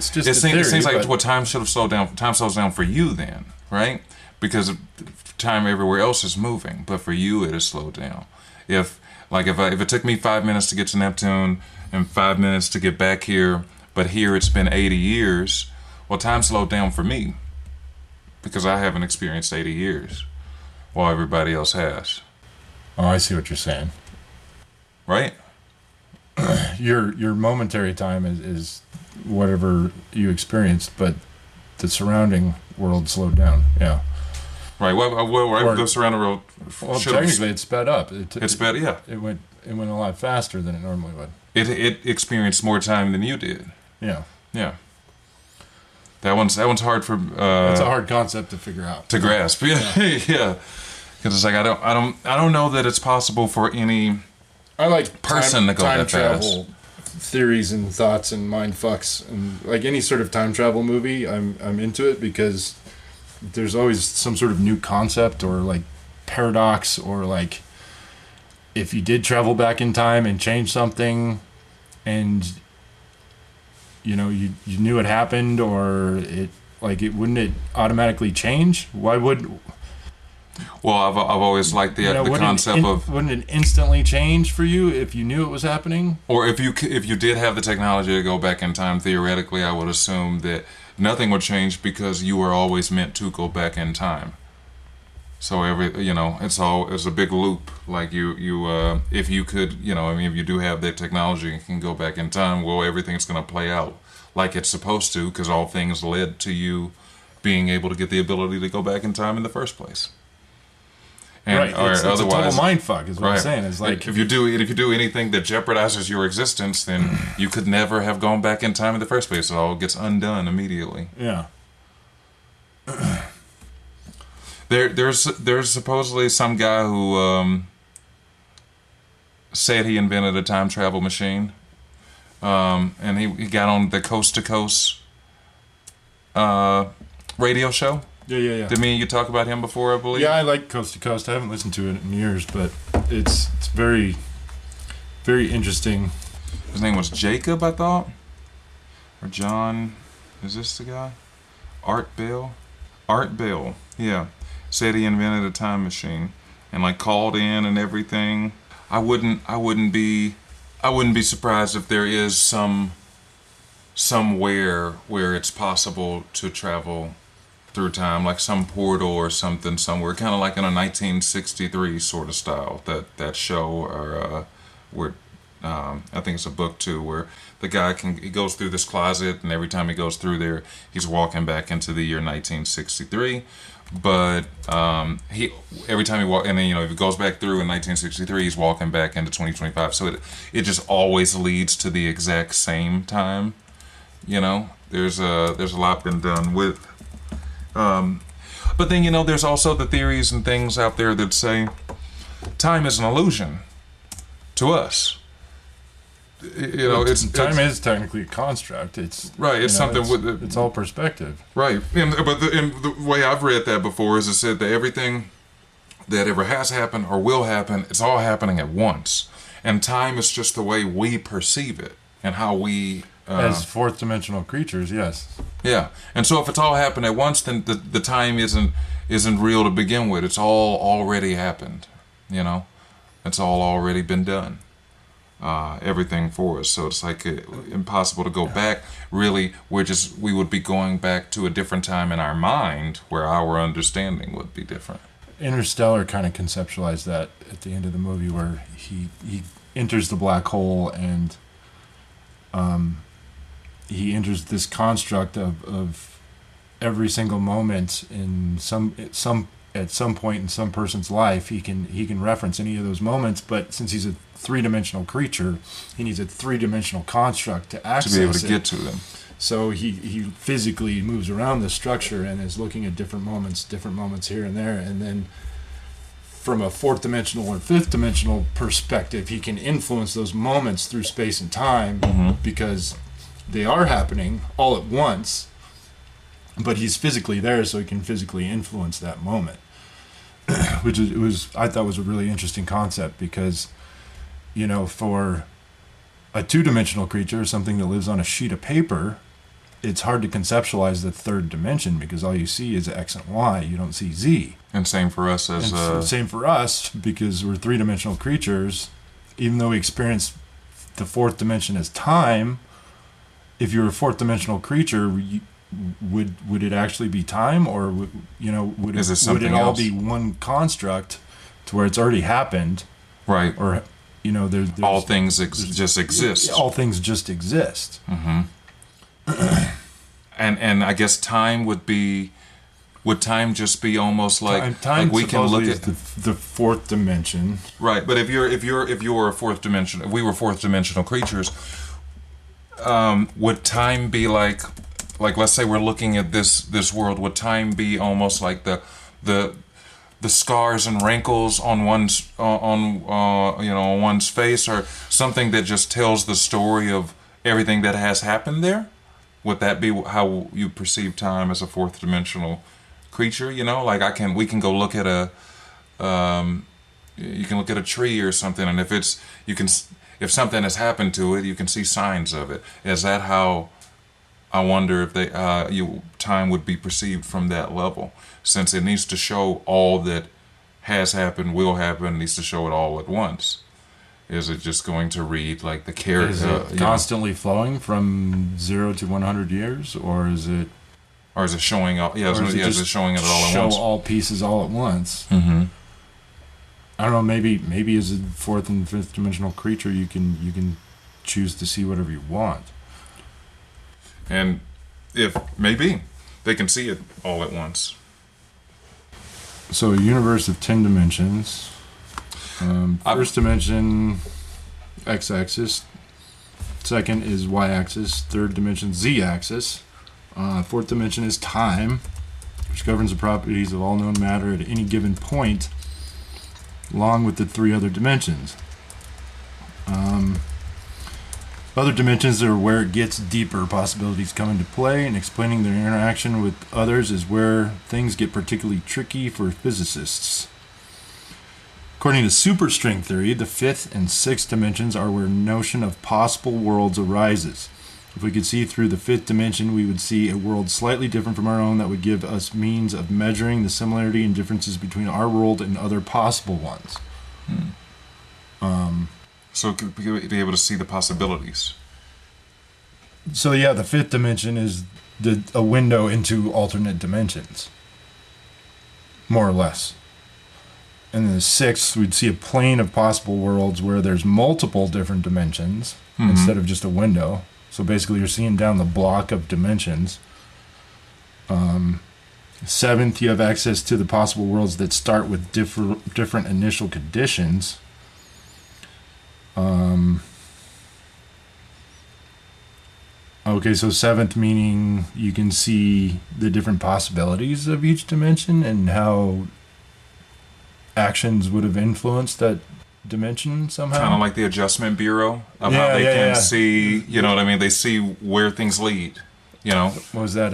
just it seems like what time should have slowed down. Time slows down for you then, right? Because time everywhere else is moving, but for you it is slowed down. If it took me 5 minutes to get to Neptune and 5 minutes to get back here, but here it's been 80 years, well, time slowed down for me because I haven't experienced 80 years. while everybody else has. Oh, I see what you're saying. Right? Your momentary time is whatever you experienced, but the surrounding world slowed down. Yeah. Right. Well, the surrounding world. Well, technically, it sped up. It's sped. Yeah. It went a lot faster than it normally would. It experienced more time than you did. Yeah. Yeah. That one's hard for. It's a hard concept to figure out. To grasp. Yeah. Yeah. Because it's like I don't know that it's possible for any. I like person to go time that travel fast. Theories and thoughts and mind fucks, and like any sort of time travel movie, I'm into it because there's always some sort of new concept or like paradox, or like if you did travel back in time and change something, and you knew it happened, or it wouldn't it automatically change? Why would? Well, I've always liked the concept of wouldn't it instantly change for you if you knew it was happening? Or if you did have the technology to go back in time, theoretically, I would assume that nothing would change because you were always meant to go back in time. So it's a big loop. Like if you could, if you do have that technology and can go back in time, well, everything's going to play out like it's supposed to, because all things led to you being able to get the ability to go back in time in the first place. And, right, it's a total mind fuck, is what I'm saying. It's like if you do anything that jeopardizes your existence, then you could never have gone back in time in the first place. It all gets undone immediately. Yeah. There's supposedly some guy who said he invented a time travel machine, and he got on the Coast to Coast radio show. Yeah. Did me and you talk about him before, I believe? Yeah, I like Coast to Coast. I haven't listened to it in years, but it's very, very interesting. His name was Jacob, I thought, or John. Is this the guy? Art Bell. Yeah, said he invented a time machine and called in and everything. I wouldn't be surprised if there is somewhere where it's possible to travel through time, like some portal or something somewhere, kind of like in a 1963 sort of style. That show, or where I think it's a book too, where the guy he goes through this closet, and every time he goes through there, he's walking back into the year 1963. But every time he and then if he goes back through in 1963, he's walking back into 2025. So it just always leads to the exact same time. There's a lot been done with. But then there's also the theories and things out there that say time is an illusion to us. Time is technically a construct. It's right. It's something it's all perspective. Right. But the way I've read that before is it said that everything that ever has happened or will happen, it's all happening at once, and time is just the way we perceive it and how we. As fourth dimensional creatures, yes. Yeah, and so if it's all happened at once, then the time isn't real to begin with. It's all already happened. It's all already been done. Everything for us. So it's impossible to go back. Really, we would be going back to a different time in our mind where our understanding would be different. Interstellar kind of conceptualized that at the end of the movie, where he enters the black hole and he enters this construct of every single moment in at some point in some person's life, he can reference any of those moments, but since he's a three-dimensional creature, he needs a three-dimensional construct to access to be able to get to them. So he physically moves around the structure and is looking at different moments here and there, and then from a fourth dimensional or fifth dimensional perspective, he can influence those moments through space and time, because they are happening all at once, but he's physically there, so he can physically influence that moment. I thought was a really interesting concept, because for a two-dimensional creature, something that lives on a sheet of paper, it's hard to conceptualize the third dimension, because all you see is X and Y. You don't see Z. And same for us same for us, because we're three-dimensional creatures. Even though we experience the fourth dimension as time, if you're a fourth dimensional creature, would it actually be time, or would Is it would something it all else? be one construct to where it's already happened, Right. or there's All things just exist. all things just exist. And I guess time would time just be almost like Time we can look supposedly at is the fourth dimension. right. But if you were a fourth dimension, if we were fourth dimensional creatures, would time be like let's say we're looking at this world? Would time be almost like the scars and wrinkles on one's face, or something that just tells the story of everything that has happened there? Would that be how you perceive time as a fourth dimensional creature? Like we can go look at you can look at a tree or something, and if something has happened to it, you can see signs of it. Is that how? I wonder if time would be perceived from that level, since it needs to show all that has happened, will happen, needs to show it all at once. Is it just going to read like the character? Is it constantly flowing from 0 to 100 years, or is it? Or is it showing up? Yeah, is it showing it all at show once? all pieces all at once? Mm-hmm. I don't know. Maybe as a fourth and fifth dimensional creature, you can choose to see whatever you want. And if maybe they can see it all at once. So a universe of 10 dimensions. First dimension, x-axis. Second is y-axis. Third dimension, z-axis. Fourth dimension is time, which governs the properties of all known matter at any given point, along with the three other dimensions. Other dimensions are where it gets deeper. Possibilities come into play, and explaining their interaction with others is where things get particularly tricky for physicists. According to superstring theory, the fifth and sixth dimensions are where notion of possible worlds arises. If we could see through the fifth dimension, we would see a world slightly different from our own that would give us means of measuring the similarity and differences between our world and other possible ones. So be able to see the possibilities. So yeah, the fifth dimension is a window into alternate dimensions, more or less. And the sixth, we'd see a plane of possible worlds where there's multiple different dimensions instead of just a window. So basically, you're seeing down the block of dimensions. Seventh, you have access to the possible worlds that start with different initial conditions. Okay, so seventh meaning you can see the different possibilities of each dimension and how actions would have influenced that dimension somehow. Kind of like the Adjustment Bureau of how they can see, you know what I mean? They see where things lead, What was that,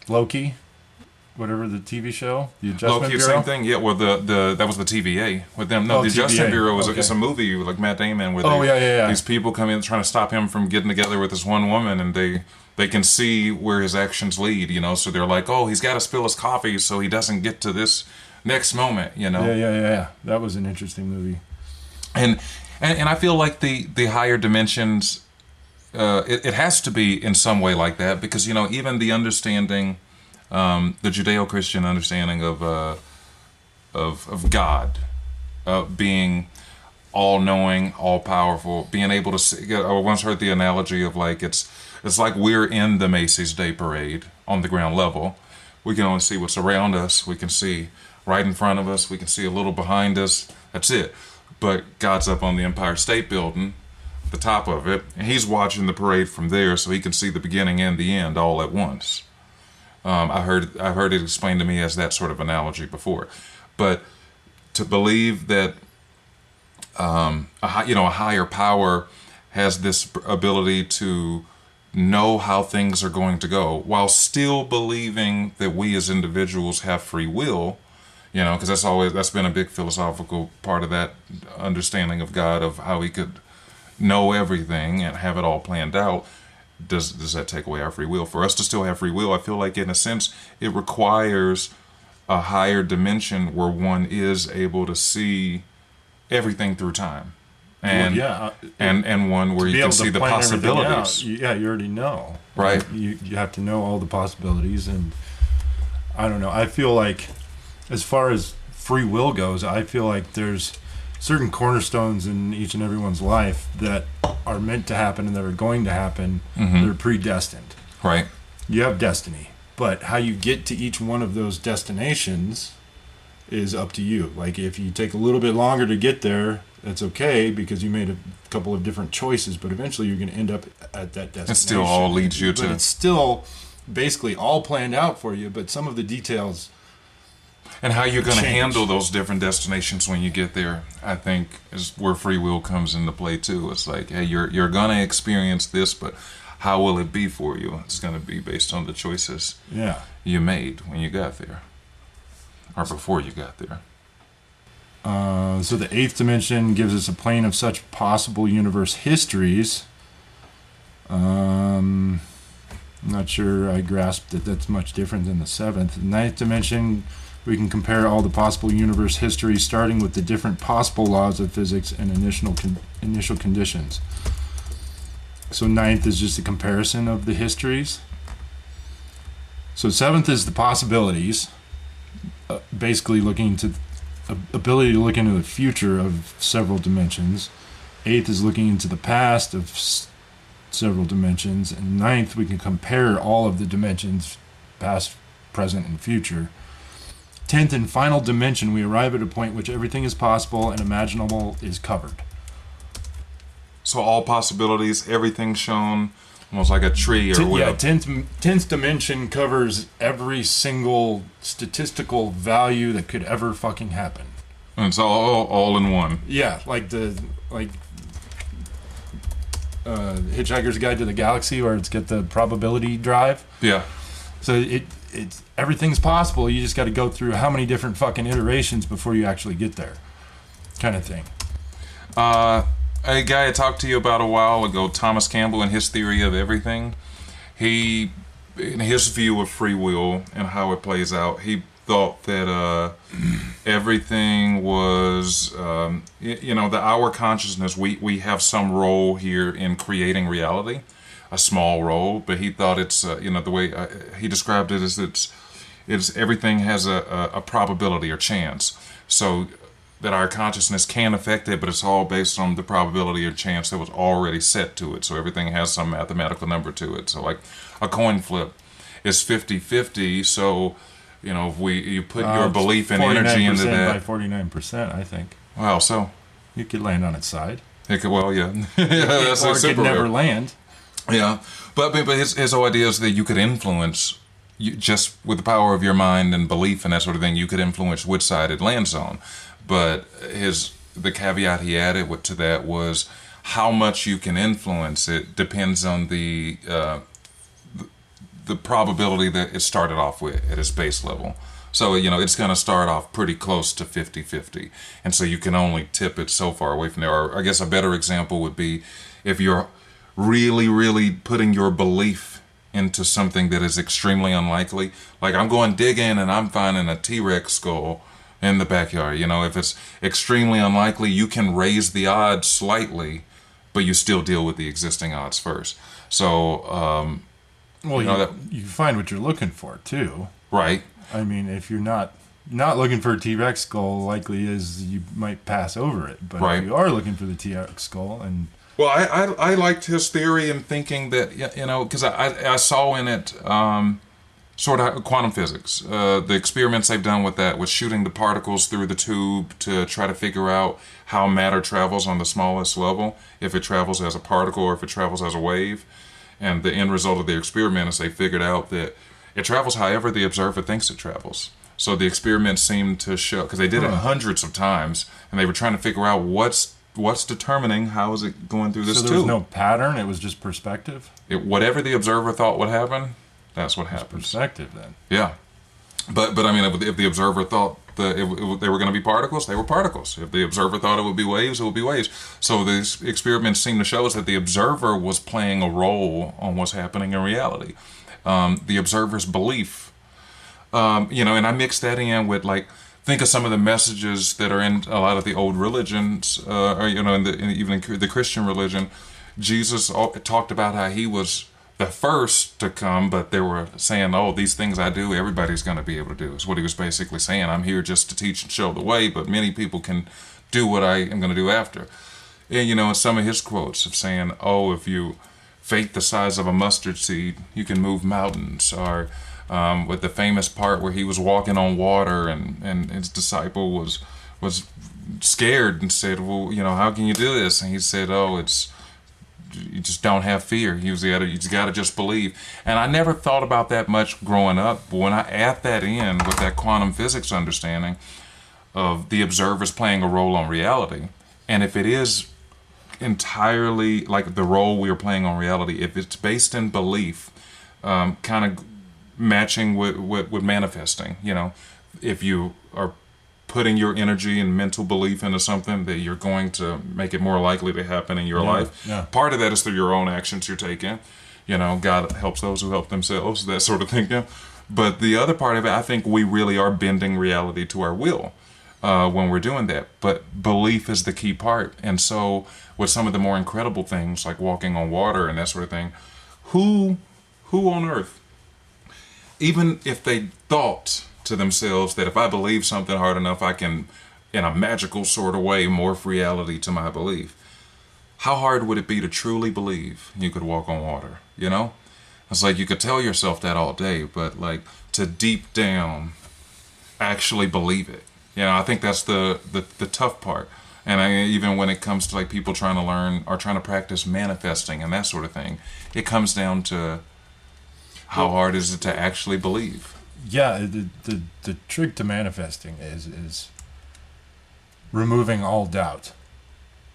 Loki? Whatever the TV show? The Adjustment Loki, Bureau? same thing. Yeah, well, that was the TVA with them. No, the Adjustment TVA. Bureau is Okay. it's a movie like Matt Damon where these people come in trying to stop him from getting together with this one woman, and they can see where his actions lead, So they're like, oh, he's got to spill his coffee so he doesn't get to this next moment, Yeah. That was an interesting movie. And I feel like the higher dimensions, it has to be in some way like that, because even the understanding, the Judeo-Christian understanding of God, being all-knowing, all-powerful, being able to see. I once heard the analogy of like it's like we're in the Macy's Day Parade on the ground level. We can only see what's around us. We can see right in front of us. We can see a little behind us. That's it. But God's up on the Empire State Building, the top of it, and he's watching the parade from there, so he can see the beginning and the end all at once. I've heard it explained to me as that sort of analogy before. But to believe that a higher power has this ability to know how things are going to go, while still believing that we as individuals have free will. Because that's been a big philosophical part of that understanding of God, of how he could know everything and have it all planned out. Does that take away our free will? For us to still have free will, I feel like in a sense it requires a higher dimension where one is able to see everything through time, and and one where you can see the possibilities. Yeah, you already know. Right. You have to know all the possibilities, and I don't know. I feel like, as far as free will goes, I feel like there's certain cornerstones in each and everyone's life that are meant to happen and that are going to happen. Mm-hmm. They're predestined. Right. You have destiny, but how you get to each one of those destinations is up to you. Like, if you take a little bit longer to get there, that's okay, because you made a couple of different choices, but eventually you're going to end up at that destination. It still all leads you to... But it's still basically all planned out for you, but some of the details... And how you're going to handle those different destinations when you get there, I think, is where free will comes into play too. It's like, hey, you're going to experience this, but how will it be for you? It's going to be based on the choices you made when you got there, or before you got there. So the eighth dimension gives us a plane of such possible universe histories. I'm not sure I grasped that that's much different than the seventh. The ninth dimension, we can compare all the possible universe histories, starting with the different possible laws of physics and initial conditions. So ninth is just a comparison of the histories. So seventh is the possibilities, basically looking to ability to look into the future of several dimensions. Eighth is looking into the past of several dimensions. And ninth, we can compare all of the dimensions, past, present, and future. 10th and final dimension, we arrive at a point which everything is possible and imaginable is covered. So all possibilities, everything shown, almost like a tree or whatever. Yeah, 10th dimension covers every single statistical value that could ever fucking happen. And it's all in one. Yeah, like Hitchhiker's Guide to the Galaxy, where it's got the probability drive. Yeah. So it's everything's possible. You just got to go through how many different fucking iterations before you actually get there, kind of thing. A guy I talked to you about a while ago, Thomas Campbell, and his theory of everything. He, in his view of free will and how it plays out, he thought that everything was, our consciousness. We have some role here in creating reality. A small role, but he thought it's the way he described it is it's everything has a probability or chance, so that our consciousness can affect it, but it's all based on the probability or chance that was already set to it. So everything has some mathematical number to it. So like a coin flip is 50-50. So if you put your belief and energy into that, by 49%, I think. Wow, so you could land on its side. It could, well, yeah, that's or it could never land. Yeah, but his whole idea is that you could influence, just with the power of your mind and belief and that sort of thing, you could influence which side it lands on. But the caveat he added to that was how much you can influence it depends on the probability that it started off with at its base level. So, it's going to start off pretty close to 50-50. And so you can only tip it so far away from there. Or I guess a better example would be if you're really, really putting your belief into something that is extremely unlikely. Like I'm going digging and I'm finding a T-Rex skull in the backyard. If it's extremely unlikely, you can raise the odds slightly, but you still deal with the existing odds first. So, you find what you're looking for too. Right. I mean, if you're not looking for a T-Rex skull, likely is you might pass over it. But if you are looking for the T-Rex skull and... Well, I liked his theory in thinking that, because I saw in it sort of quantum physics. The experiments they've done with that, with shooting the particles through the tube to try to figure out how matter travels on the smallest level, if it travels as a particle or if it travels as a wave. And the end result of the experiment is they figured out that it travels however the observer thinks it travels. So the experiments seemed to show, because they did it hundreds of times, and they were trying to figure out what's determining how is it going through this tube. So there was no pattern, it was just perspective? Whatever the observer thought would happen, that's what happens. Perspective, then. Yeah. But I mean, if the observer thought that they were going to be particles, they were particles. If the observer thought it would be waves, it would be waves. So these experiments seem to show us that the observer was playing a role on what's happening in reality. The observer's belief, and I mix that in with think of some of the messages that are in a lot of the old religions, even in the Christian religion. Jesus talked about how he was the first to come, but they were saying, "Oh, these things I do, everybody's going to be able to do." Is what he was basically saying. I'm here just to teach and show the way, but many people can do what I am going to do after. And some of his quotes of saying, "Oh, if you faith the size of a mustard seed, you can move mountains," or with the famous part where he was walking on water and his disciple was scared and said, "Well, how can you do this?" And he said, "Oh, it's you just don't have fear. You just got to just believe." And I never thought about that much growing up, but when I add that in with that quantum physics understanding of the observers playing a role on reality, and if it is entirely like the role we are playing on reality, if it's based in belief, kind of matching with manifesting, if you are putting your energy and mental belief into something, that you're going to make it more likely to happen in your life. Yeah. Part of that is through your own actions you're taking. God helps those who help themselves, that sort of thinking. But the other part of it, I think we really are bending reality to our will when we're doing that. But belief is the key part. And so with some of the more incredible things like walking on water and that sort of thing, who on earth, even if they thought to themselves that if I believe something hard enough, I can, in a magical sort of way, morph reality to my belief. How hard would it be to truly believe you could walk on water? It's like you could tell yourself that all day, but like to deep down actually believe it. I think that's the tough part. And even when it comes to like people trying to learn or trying to practice manifesting and that sort of thing, it comes down to how hard is it to actually believe. Yeah, the trick to manifesting is removing all doubt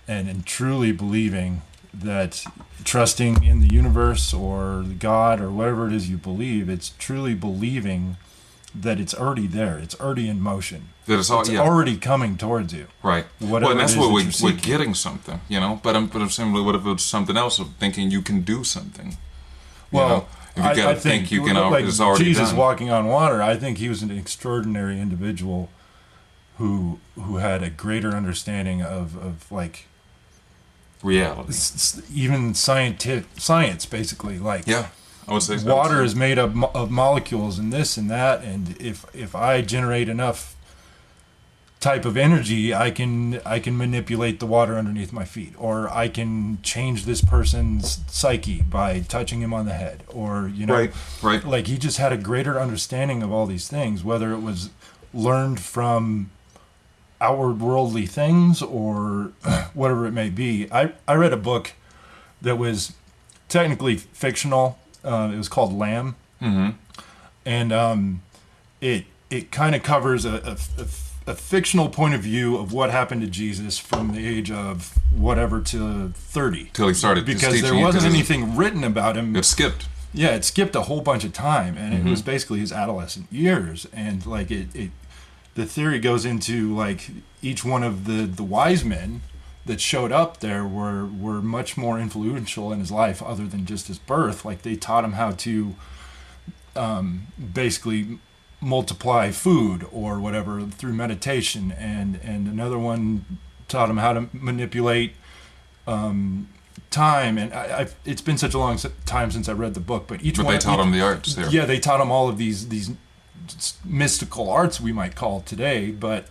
and truly believing that, trusting in the universe or God or whatever it is you believe, it's truly believing that it's already there, it's already in motion, that it's already coming towards you. Right. Whatever and that's it is what that we're getting something, But I'm saying, what if it's something else of thinking you can do something? Well, if you got to think you can, like it's already Jesus done. walking on water, I think he was an extraordinary individual who had a greater understanding of like reality, even science basically. Like, yeah, I would say water is made of molecules and this and that, and if I generate enough type of energy, I can manipulate the water underneath my feet, or I can change this person's psyche by touching him on the head, or right. Like, he just had a greater understanding of all these things, whether it was learned from outward worldly things or whatever it may be. I read a book that was technically fictional. It was called Lamb, and it kind of covers a fictional point of view of what happened to Jesus from the age of whatever to 30. Till he started because there wasn't anything written about him. It skipped. Yeah, it skipped a whole bunch of time, and it was basically his adolescent years. And like the theory goes into like each one of the wise men that showed up there were much more influential in his life other than just his birth. Like, they taught him how to basically multiply food or whatever through meditation, and another one taught him how to manipulate time. And it's been such a long time since I read the book, but they taught him the arts there. Yeah, they taught him all of these mystical arts we might call today, but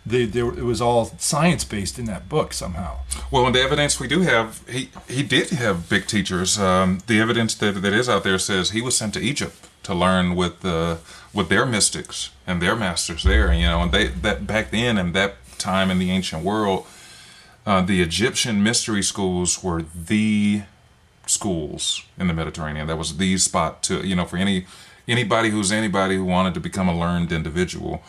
it was all science-based in that book somehow. Well, and the evidence we do have, he did have big teachers. The evidence that is out there says he was sent to Egypt to learn with their mystics and their masters there. And that back then and that time in the ancient world, the Egyptian mystery schools were the schools in the Mediterranean. That was the spot to, for anybody who wanted to become a learned individual.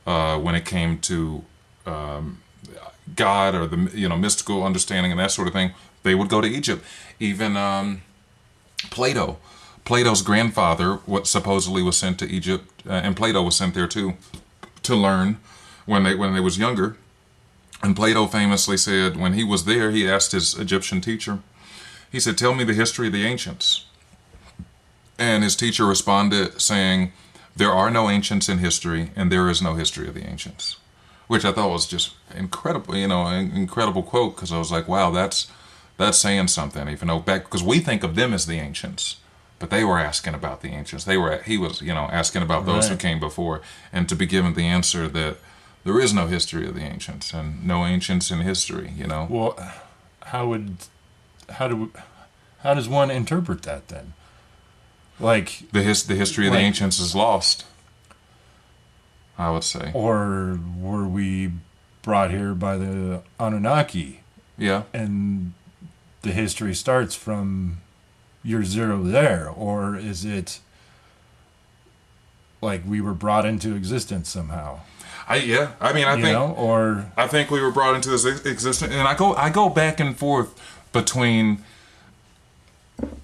When it came to God or the mystical understanding and that sort of thing, they would go to Egypt. Even Plato's grandfather, what supposedly was sent to Egypt, and Plato was sent there too, to learn when they was younger. And Plato famously said when he was there, he asked his Egyptian teacher, he said, "Tell me the history of the ancients." And his teacher responded saying, "There are no ancients in history, and there is no history of the ancients," which I thought was just incredible, an incredible quote, because I was like, wow, that's saying something, back, because we think of them as the ancients, but they were asking about the ancients. He was, asking about those who Right. came before, and to be given the answer that there is no history of the ancients and no ancients in history. Well, how would how do how does one interpret that then? Like, The history of the Like- ancients is lost, I would say. or were we brought here by the Anunnaki, Yeah. and the history starts from year zero there, or is it like we were brought into existence somehow? I mean, I You think know, or I think we were brought into this existence, and I go back and forth between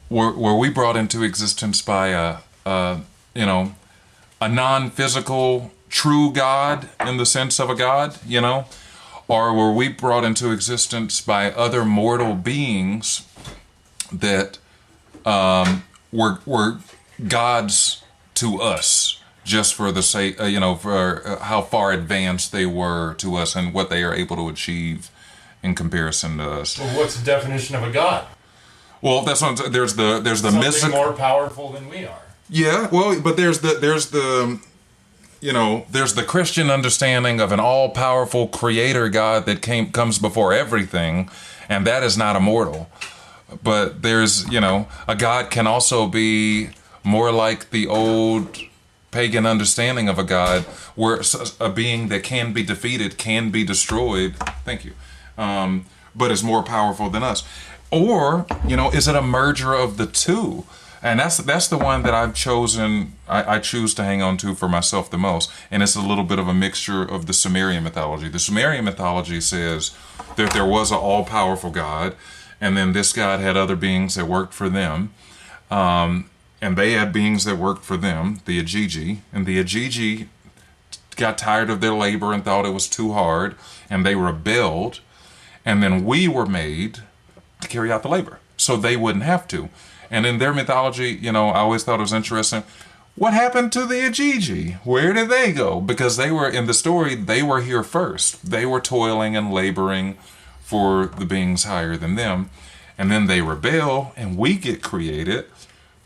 were we brought into existence by a non-physical true God in the sense of a God, or were we brought into existence by other mortal beings that were gods to us, just for the sake, for how far advanced they were to us and what they are able to achieve in comparison to us. well, what's the definition of a god? Well, that's what there's the Something mystical. more powerful than we are. Yeah, well, but there's the Christian understanding of an all-powerful creator God that comes before everything, and that is not immortal. But there's, a God can also be more like the old pagan understanding of a God, where a being that can be defeated, can be destroyed. Thank you. But is more powerful than us. Or, is it a merger of the two? And that's the one that I've chosen. I choose to hang on to for myself the most, and it's a little bit of a mixture of the Sumerian mythology. The Sumerian mythology says that there was an all-powerful God, and then this God had other beings that worked for them, and they had beings that worked for them, the Agigi, and the Agigi got tired of their labor and thought it was too hard, and they rebelled, and then we were made to carry out the labor, so they wouldn't have to. And in their mythology, I always thought it was interesting. What happened to the Agigi? Where did they go? Because they were, in the story, they were here first. They were toiling and laboring for the beings higher than them. And then they rebel, and we get created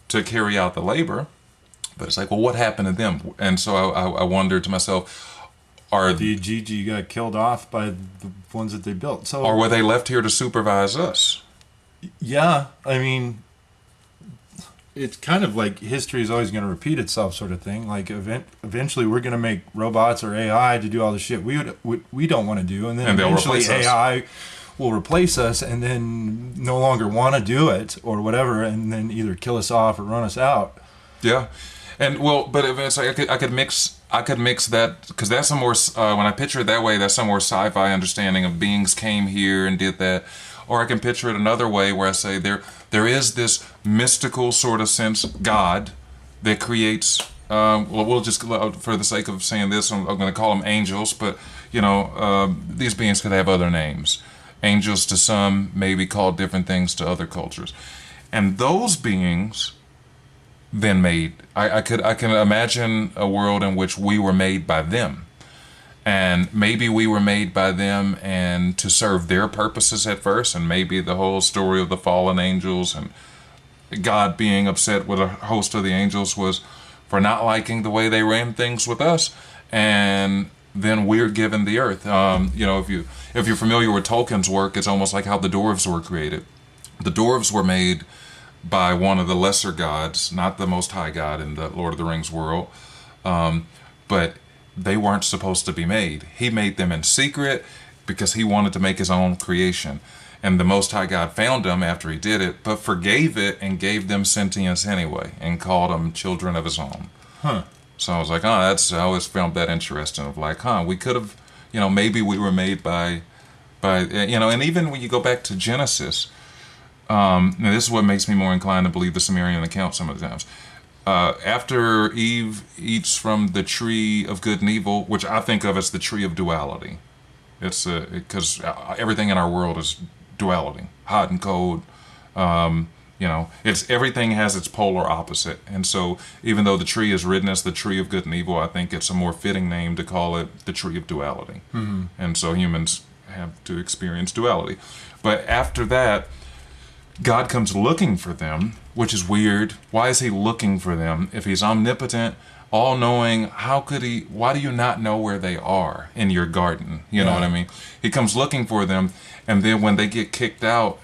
to carry out the labor. But it's like, well, what happened to them? And so I wondered to myself, The Gigi got killed off by the ones that they built. So, or were they left here to supervise us? yeah, I mean, it's kind of like history is always going to repeat itself, sort of thing. Like eventually, we're going to make robots or AI to do all the shit we don't want to do, and then And they'll eventually replace us. AI will replace us, and then no longer want to do it or whatever, and then either kill us off or run us out. Yeah, and well, but if it's like I could mix that, because that's a more when I picture it that way, that's a more sci-fi understanding of beings came here and did that. Or I can picture it another way where I say there is this mystical sort of sense God that creates. Well, we'll just, for the sake of saying this, I'm going to call them angels, but these beings could have other names. Angels to some may be called different things to other cultures, and those beings then made. I can imagine a world in which we were made by them. And maybe we were made by them and to serve their purposes at first, and maybe the whole story of the fallen angels and God being upset with a host of the angels was for not liking the way they ran things with us, and then we're given the earth. If you're familiar with Tolkien's work, it's almost like how the dwarves were created. The dwarves were made by one of the lesser gods, not the Most High God in the Lord of the Rings world, but they weren't supposed to be made. He made them in secret because he wanted to make his own creation. And the Most High God found them after he did it, but forgave it and gave them sentience anyway, and called them children of his own. Huh. So I was like, I always found that interesting, of like, we could have, maybe we were made by, and even when you go back to Genesis, now this is what makes me more inclined to believe the Sumerian account some of the times. After Eve eats from the tree of good and evil, which I think of as the tree of duality. It's because everything in our world is duality, hot and cold. It's everything has its polar opposite. And so even though the tree is written as the tree of good and evil, I think it's a more fitting name to call it the tree of duality. Mm-hmm. And so humans have to experience duality. But after that, God comes looking for them, which is weird. Why is he looking for them? If he's omnipotent, all knowing, why do you not know where they are in your garden? You know what I mean? He comes looking for them. And then when they get kicked out,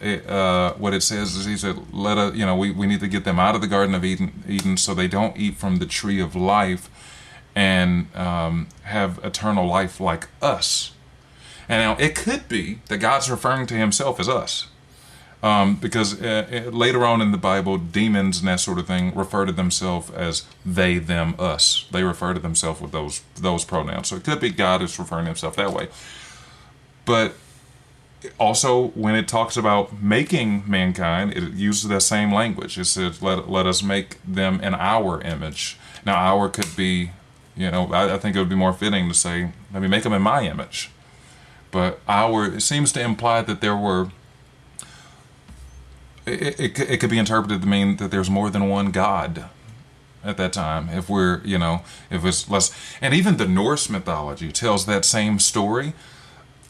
what it says is he said, we need to get them out of the Garden of Eden so they don't eat from the tree of life and have eternal life like us. And now it could be that God's referring to himself as us. Because later on in the Bible, demons and that sort of thing refer to themselves as they, them, us. They refer to themselves with those pronouns. So it could be God is referring to himself that way. But also, when it talks about making mankind, it uses that same language. It says, let us make them in our image. Now, our could be, I think it would be more fitting to say, let me make them in my image. But it seems to imply that there were, it could be interpreted to mean that there's more than one God at that time. If if it's less, and even the Norse mythology tells that same story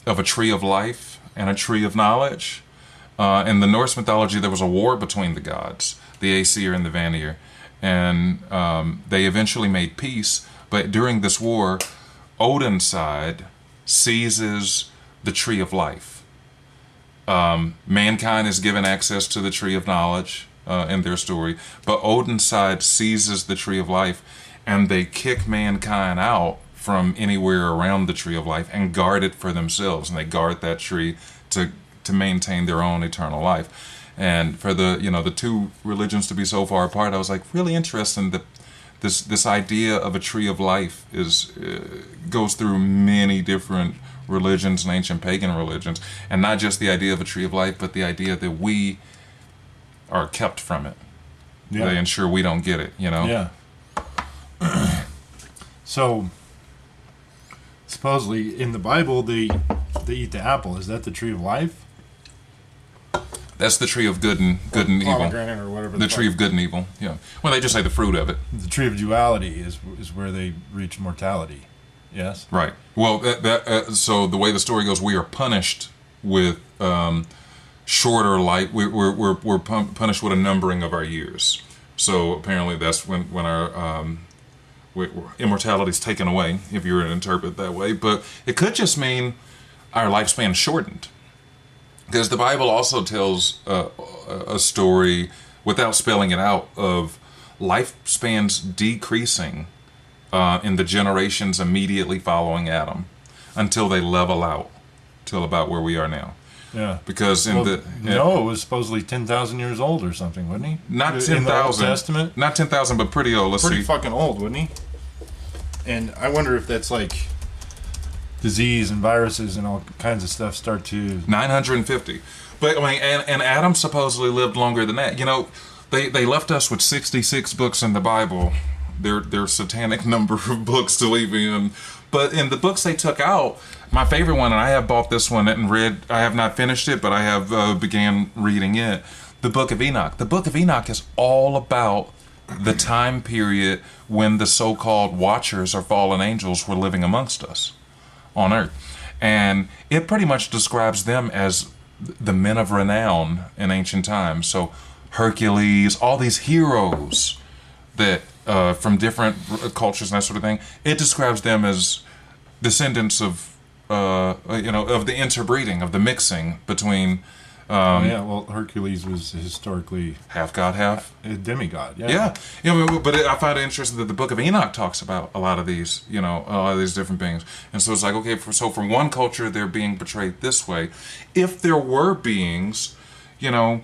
of a tree of life and a tree of knowledge. In the Norse mythology, there was a war between the gods, the Aesir and the Vanir, and they eventually made peace. But during this war, Odin's side seizes the tree of life. Mankind is given access to the tree of knowledge in their story, but Odin's side seizes the tree of life, and they kick mankind out from anywhere around the tree of life and guard it for themselves, and they guard that tree to maintain their own eternal life. And for the two religions to be so far apart, I was like, really interesting that this idea of a tree of life goes through many different religions and ancient pagan religions, and not just the idea of a tree of life, but the idea that we are kept from it. Yeah. They ensure we don't get it, Yeah. So supposedly in the Bible they eat the apple. Is that the tree of life? That's the tree of good and evil. Or whatever. The tree of good and evil. Yeah. Well, they just say the fruit of it. The tree of duality is where they reach mortality. Yes. Right. Well, so the way the story goes, we are punished with shorter life. We're punished with a numbering of our years. So apparently that's when our immortality is taken away, if you were to interpret it that way. But it could just mean our lifespan shortened. Because the Bible also tells a story, without spelling it out, of lifespans decreasing in the generations immediately following Adam until they level out till about where we are now. Yeah. Because Noah was supposedly 10,000 years old or something, wasn't he? Not 10,000. In the Old Testament? Not 10,000, but pretty old. Pretty fucking old, wasn't he? And I wonder if that's like disease and viruses and all kinds of stuff start to 950. But I mean, and Adam supposedly lived longer than that. They left us with 66 books in the Bible. Their satanic number of books to leave in. But in the books they took out, my favorite one, and I have bought this one and read. I have not finished it, but I have began reading it. The Book of Enoch. The Book of Enoch is all about the time period when the so-called watchers or fallen angels were living amongst us on earth. And it pretty much describes them as the men of renown in ancient times. So Hercules, all these heroes that from different cultures and that sort of thing. It describes them as descendants of of the interbreeding, of the mixing between Hercules was historically half god, half a demigod. But I find it interesting that the Book of Enoch talks about a lot of these, a lot of these different beings. And so it's like, okay, so from one culture they're being portrayed this way. If there were beings, there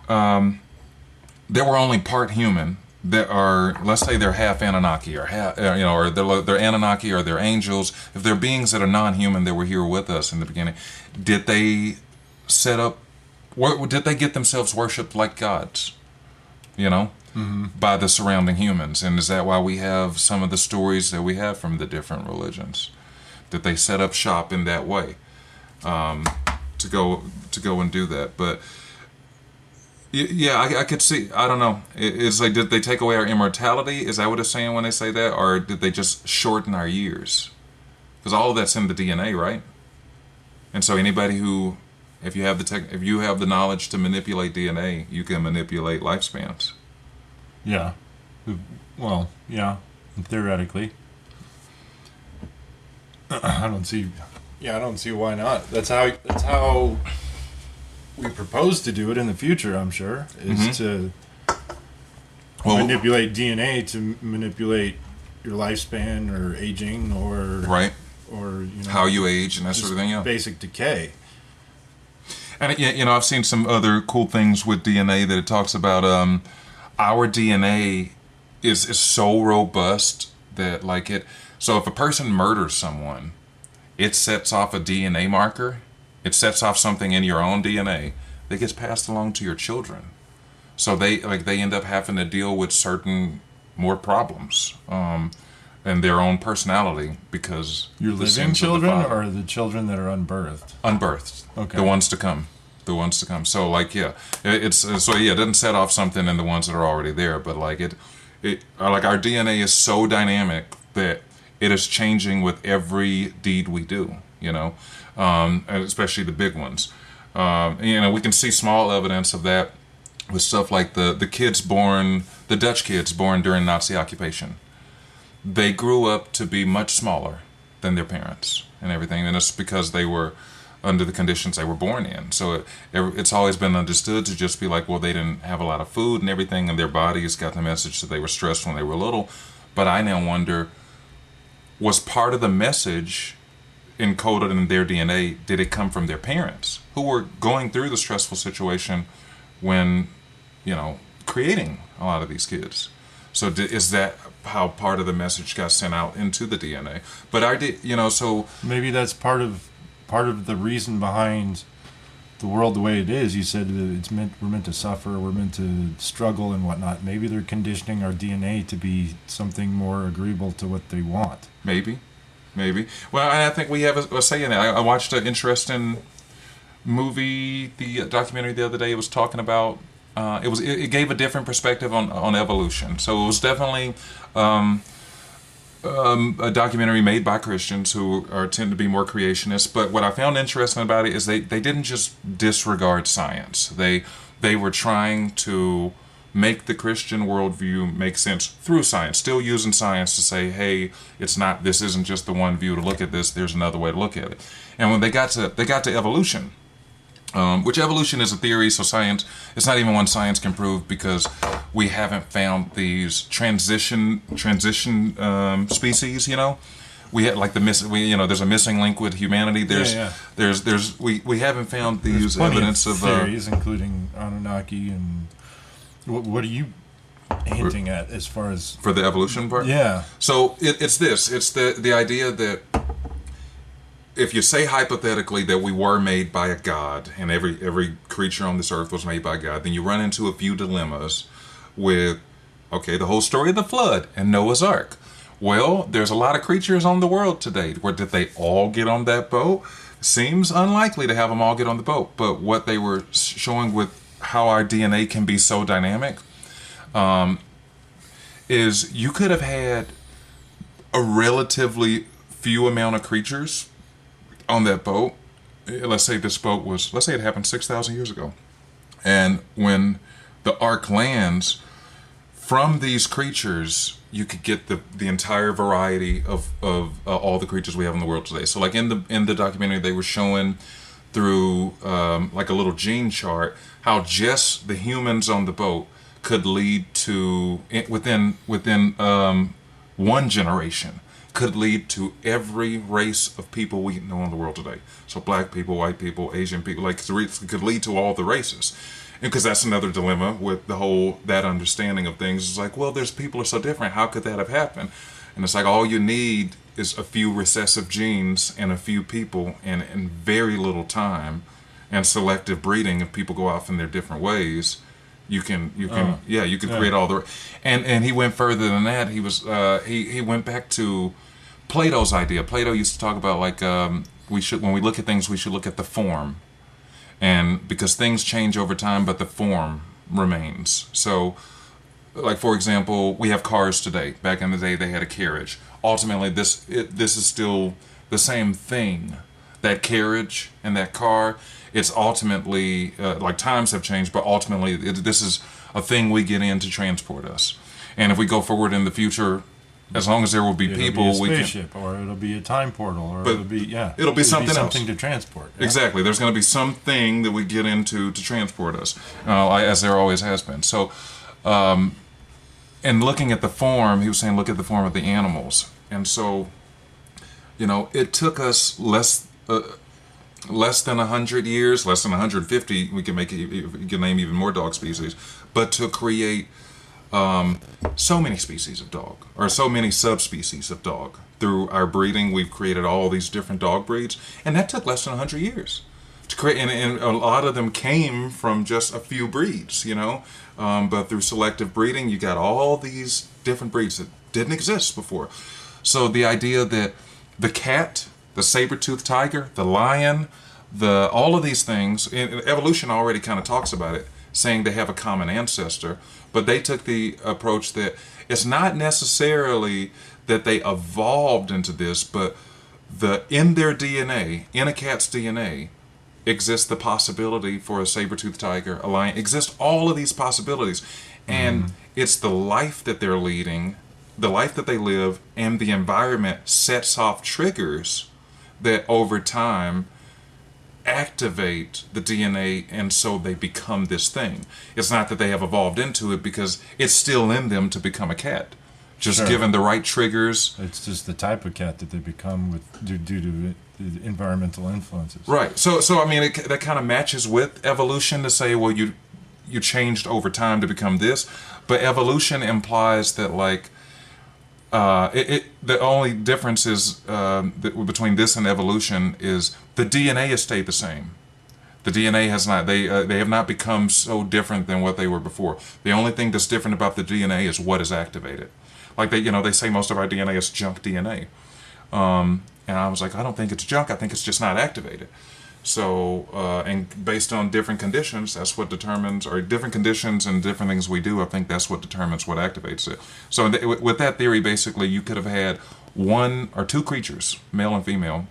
were only part human, that are, let's say they're half Anunnaki or half, or they're Anunnaki or they're angels. If they're beings that are non-human that were here with us in the beginning, did they did they get themselves worshipped like gods? By the surrounding humans, and is that why we have some of the stories that we have from the different religions? That they set up shop in that way to go and do that, but. Yeah, I could see. I don't know. It's like, did they take away our immortality? Is that what it's saying when they say that? Or did they just shorten our years? Because all of that's in the DNA, right? And so anybody who if you have the knowledge to manipulate DNA, you can manipulate lifespans. Yeah. Well, yeah, theoretically. I don't see. Yeah, I don't see why not. That's how we propose to do it in the future. I'm sure is to manipulate DNA to manipulate your lifespan or aging or right, or how you age and that sort of thing. Yeah, basic decay. and I've seen some other cool things with DNA that it talks about. Our DNA is so robust that like it. So if a person murders someone, it sets off a DNA marker. It sets off something in your own DNA that gets passed along to your children. So they end up having to deal with certain more problems in their own personality because your living children or the children that are unbirthed. Unbirthed. Okay. The ones to come. The ones to come. So like it doesn't set off something in the ones that are already there, but like it like our DNA is so dynamic that it is changing with every deed we do. And especially the big ones. We can see small evidence of that with stuff like the Dutch kids born during Nazi occupation. They grew up to be much smaller than their parents and everything, and it's because they were under the conditions they were born in. So it's always been understood to just be like, well, they didn't have a lot of food and everything, and their bodies got the message that they were stressed when they were little. But I now wonder, was part of the message encoded in their DNA, did it come from their parents who were going through the stressful situation when, creating a lot of these kids? So is that how part of the message got sent out into the DNA? But I did, so maybe that's part of the reason behind the world the way it is. You said that we're meant to suffer, we're meant to struggle and whatnot. Maybe they're conditioning our DNA to be something more agreeable to what they want. Maybe. Well, I think we have a say in that. I watched an interesting movie, the documentary the other day. It was talking about it gave a different perspective on evolution. So it was definitely a documentary made by Christians who tend to be more creationists. But what I found interesting about it is they didn't just disregard science. They were trying to make the Christian worldview make sense through science, still using science to say, hey, this isn't just the one view to look at this, there's another way to look at it. And when they got to evolution, which evolution is a theory, so science, it's not even one science can prove because we haven't found these transition species, we had like there's a missing link with humanity. We haven't found these evidence of theories, including Anunnaki and what are you hinting at as far as for the evolution part? Yeah. So it's the idea that if you say hypothetically that we were made by a God and every creature on this earth was made by God, then you run into a few dilemmas with the whole story of the flood and Noah's Ark. Well, there's a lot of creatures on the world today. Where did they all get on that boat? Seems unlikely to have them all get on the boat. But what they were showing with how our DNA can be so dynamic is you could have had a relatively few amount of creatures on that boat. Let's say it happened 6,000 years ago. And when the ark lands, from these creatures, you could get the entire variety of all the creatures we have in the world today. So like in the documentary, they were showing through like a little gene chart how just the humans on the boat could lead to, within one generation, could lead to every race of people we know in the world today. So black people, white people, Asian people, like it could lead to all the races. And because that's another dilemma with that understanding of things. It's like, well, people are so different. How could that have happened? And it's like all you need is a few recessive genes and a few people and very little time and selective breeding. If people go off in their different ways, you can create all the. And he went further than that. He was he went back to Plato's idea. Plato used to talk about like when we look at things, we should look at the form. And because things change over time, but the form remains. So, like for example, we have cars today. Back in the day, they had a carriage. Ultimately, this is still the same thing. that carriage and that car, it's ultimately, like times have changed, but ultimately this is a thing we get in to transport us. And if we go forward in the future, as long as there will be It'll people, be a we can. spaceship, or it'll be a time portal, or But it'll be something else. something to transport. Yeah. Exactly. There's going to be something that we get into to transport us, as there always has been. So, and looking at the form, he was saying, look at the form of the animals. And so, it took us less than 100 years, less than 150. We can name even more dog species, but to create so many species of dog, or so many subspecies of dog. Through our breeding, we've created all these different dog breeds, and that took less than 100 years to create. And a lot of them came from just a few breeds, but through selective breeding, you got all these different breeds that didn't exist before. So the idea that the cat, the saber-toothed tiger, the lion, all of these things, and evolution already kind of talks about it, saying they have a common ancestor, but they took the approach that it's not necessarily that they evolved into this, but in their DNA, in a cat's DNA, exists the possibility for a saber-toothed tiger, a lion, exist all of these possibilities. And it's the life that they're leading, the life that they live, and the environment sets off triggers that over time activate the DNA, and so they become this thing. It's not that they have evolved into it, because it's still in them to become a cat. Just given the right triggers. It's just the type of cat that they become due to the environmental influences. Right. So I mean, that kind of matches with evolution to say, well, you changed over time to become this, but evolution implies that the only difference is between this and evolution is the DNA has stayed the same. The DNA has not. They have not become so different than what they were before. The only thing that's different about the DNA is what is activated. Like they say most of our DNA is junk DNA, and I was like, I don't think it's junk. I think it's just not activated. So, and based on different conditions, that's what determines, or different conditions and different things we do, I think that's what determines what activates it. So with that theory, basically, you could have had one or two creatures, male and female,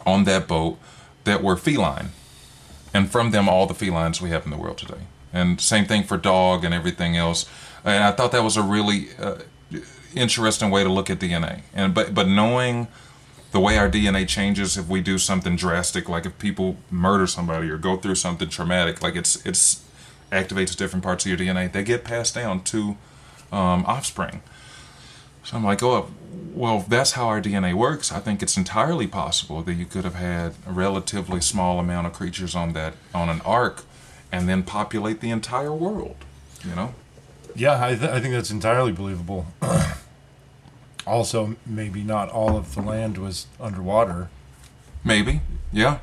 on that boat that were feline. And from them, all the felines we have in the world today. And same thing for dog and everything else. And I thought that was a really interesting way to look at DNA. But knowing the way our DNA changes if we do something drastic, like if people murder somebody or go through something traumatic, like it's activates different parts of your DNA. They get passed down to offspring. So I'm like, oh, well, if that's how our DNA works, I think it's entirely possible that you could have had a relatively small amount of creatures on an ark, and then populate the entire world. Yeah, I think that's entirely believable. Also, maybe not all of the land was underwater. Maybe, yeah.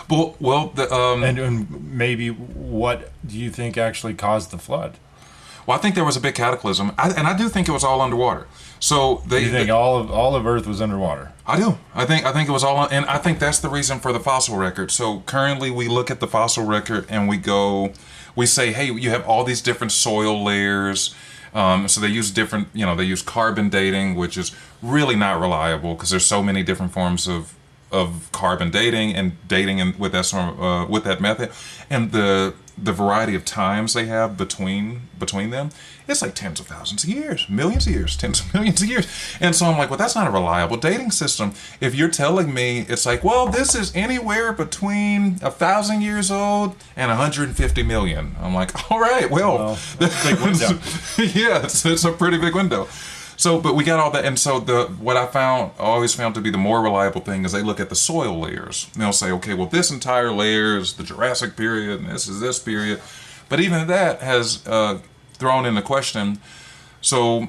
Well, and maybe what do you think actually caused the flood? Well, I think there was a big cataclysm, and I do think it was all underwater. So you think all of Earth was underwater? I do. I think it was all, and I think that's the reason for the fossil record. So currently, we look at the fossil record and we say, hey, you have all these different soil layers. So they use different, they use carbon dating, which is really not reliable because there's so many different forms of carbon dating and with that method, and the variety of times they have between them, it's like tens of thousands of years, millions of years, tens of millions of years. And so I'm like, well, that's not a reliable dating system. If you're telling me it's like, well, this is anywhere between 1,000 years old and 150 million, I'm like, all right, well that's a big window. Yeah, it's a pretty big window. So, but we got all that, and so what I always found to be the more reliable thing is they look at the soil layers. And they'll say, okay, well, this entire layer is the Jurassic period, and this is this period. But even that has thrown into question. So,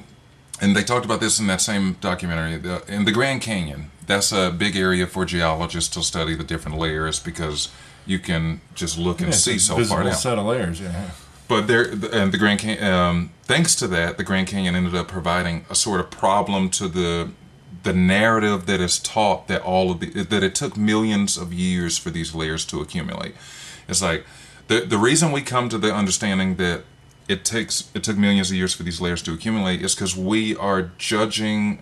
and they talked about this in that same documentary, in the Grand Canyon. That's a big area for geologists to study the different layers because you can just look and see so far down. Visible set of layers, yeah. But the Grand Canyon, thanks to that, the Grand Canyon ended up providing a sort of problem to the narrative that is taught that that it took millions of years for these layers to accumulate. It's like the reason we come to the understanding that it took millions of years for these layers to accumulate is because we are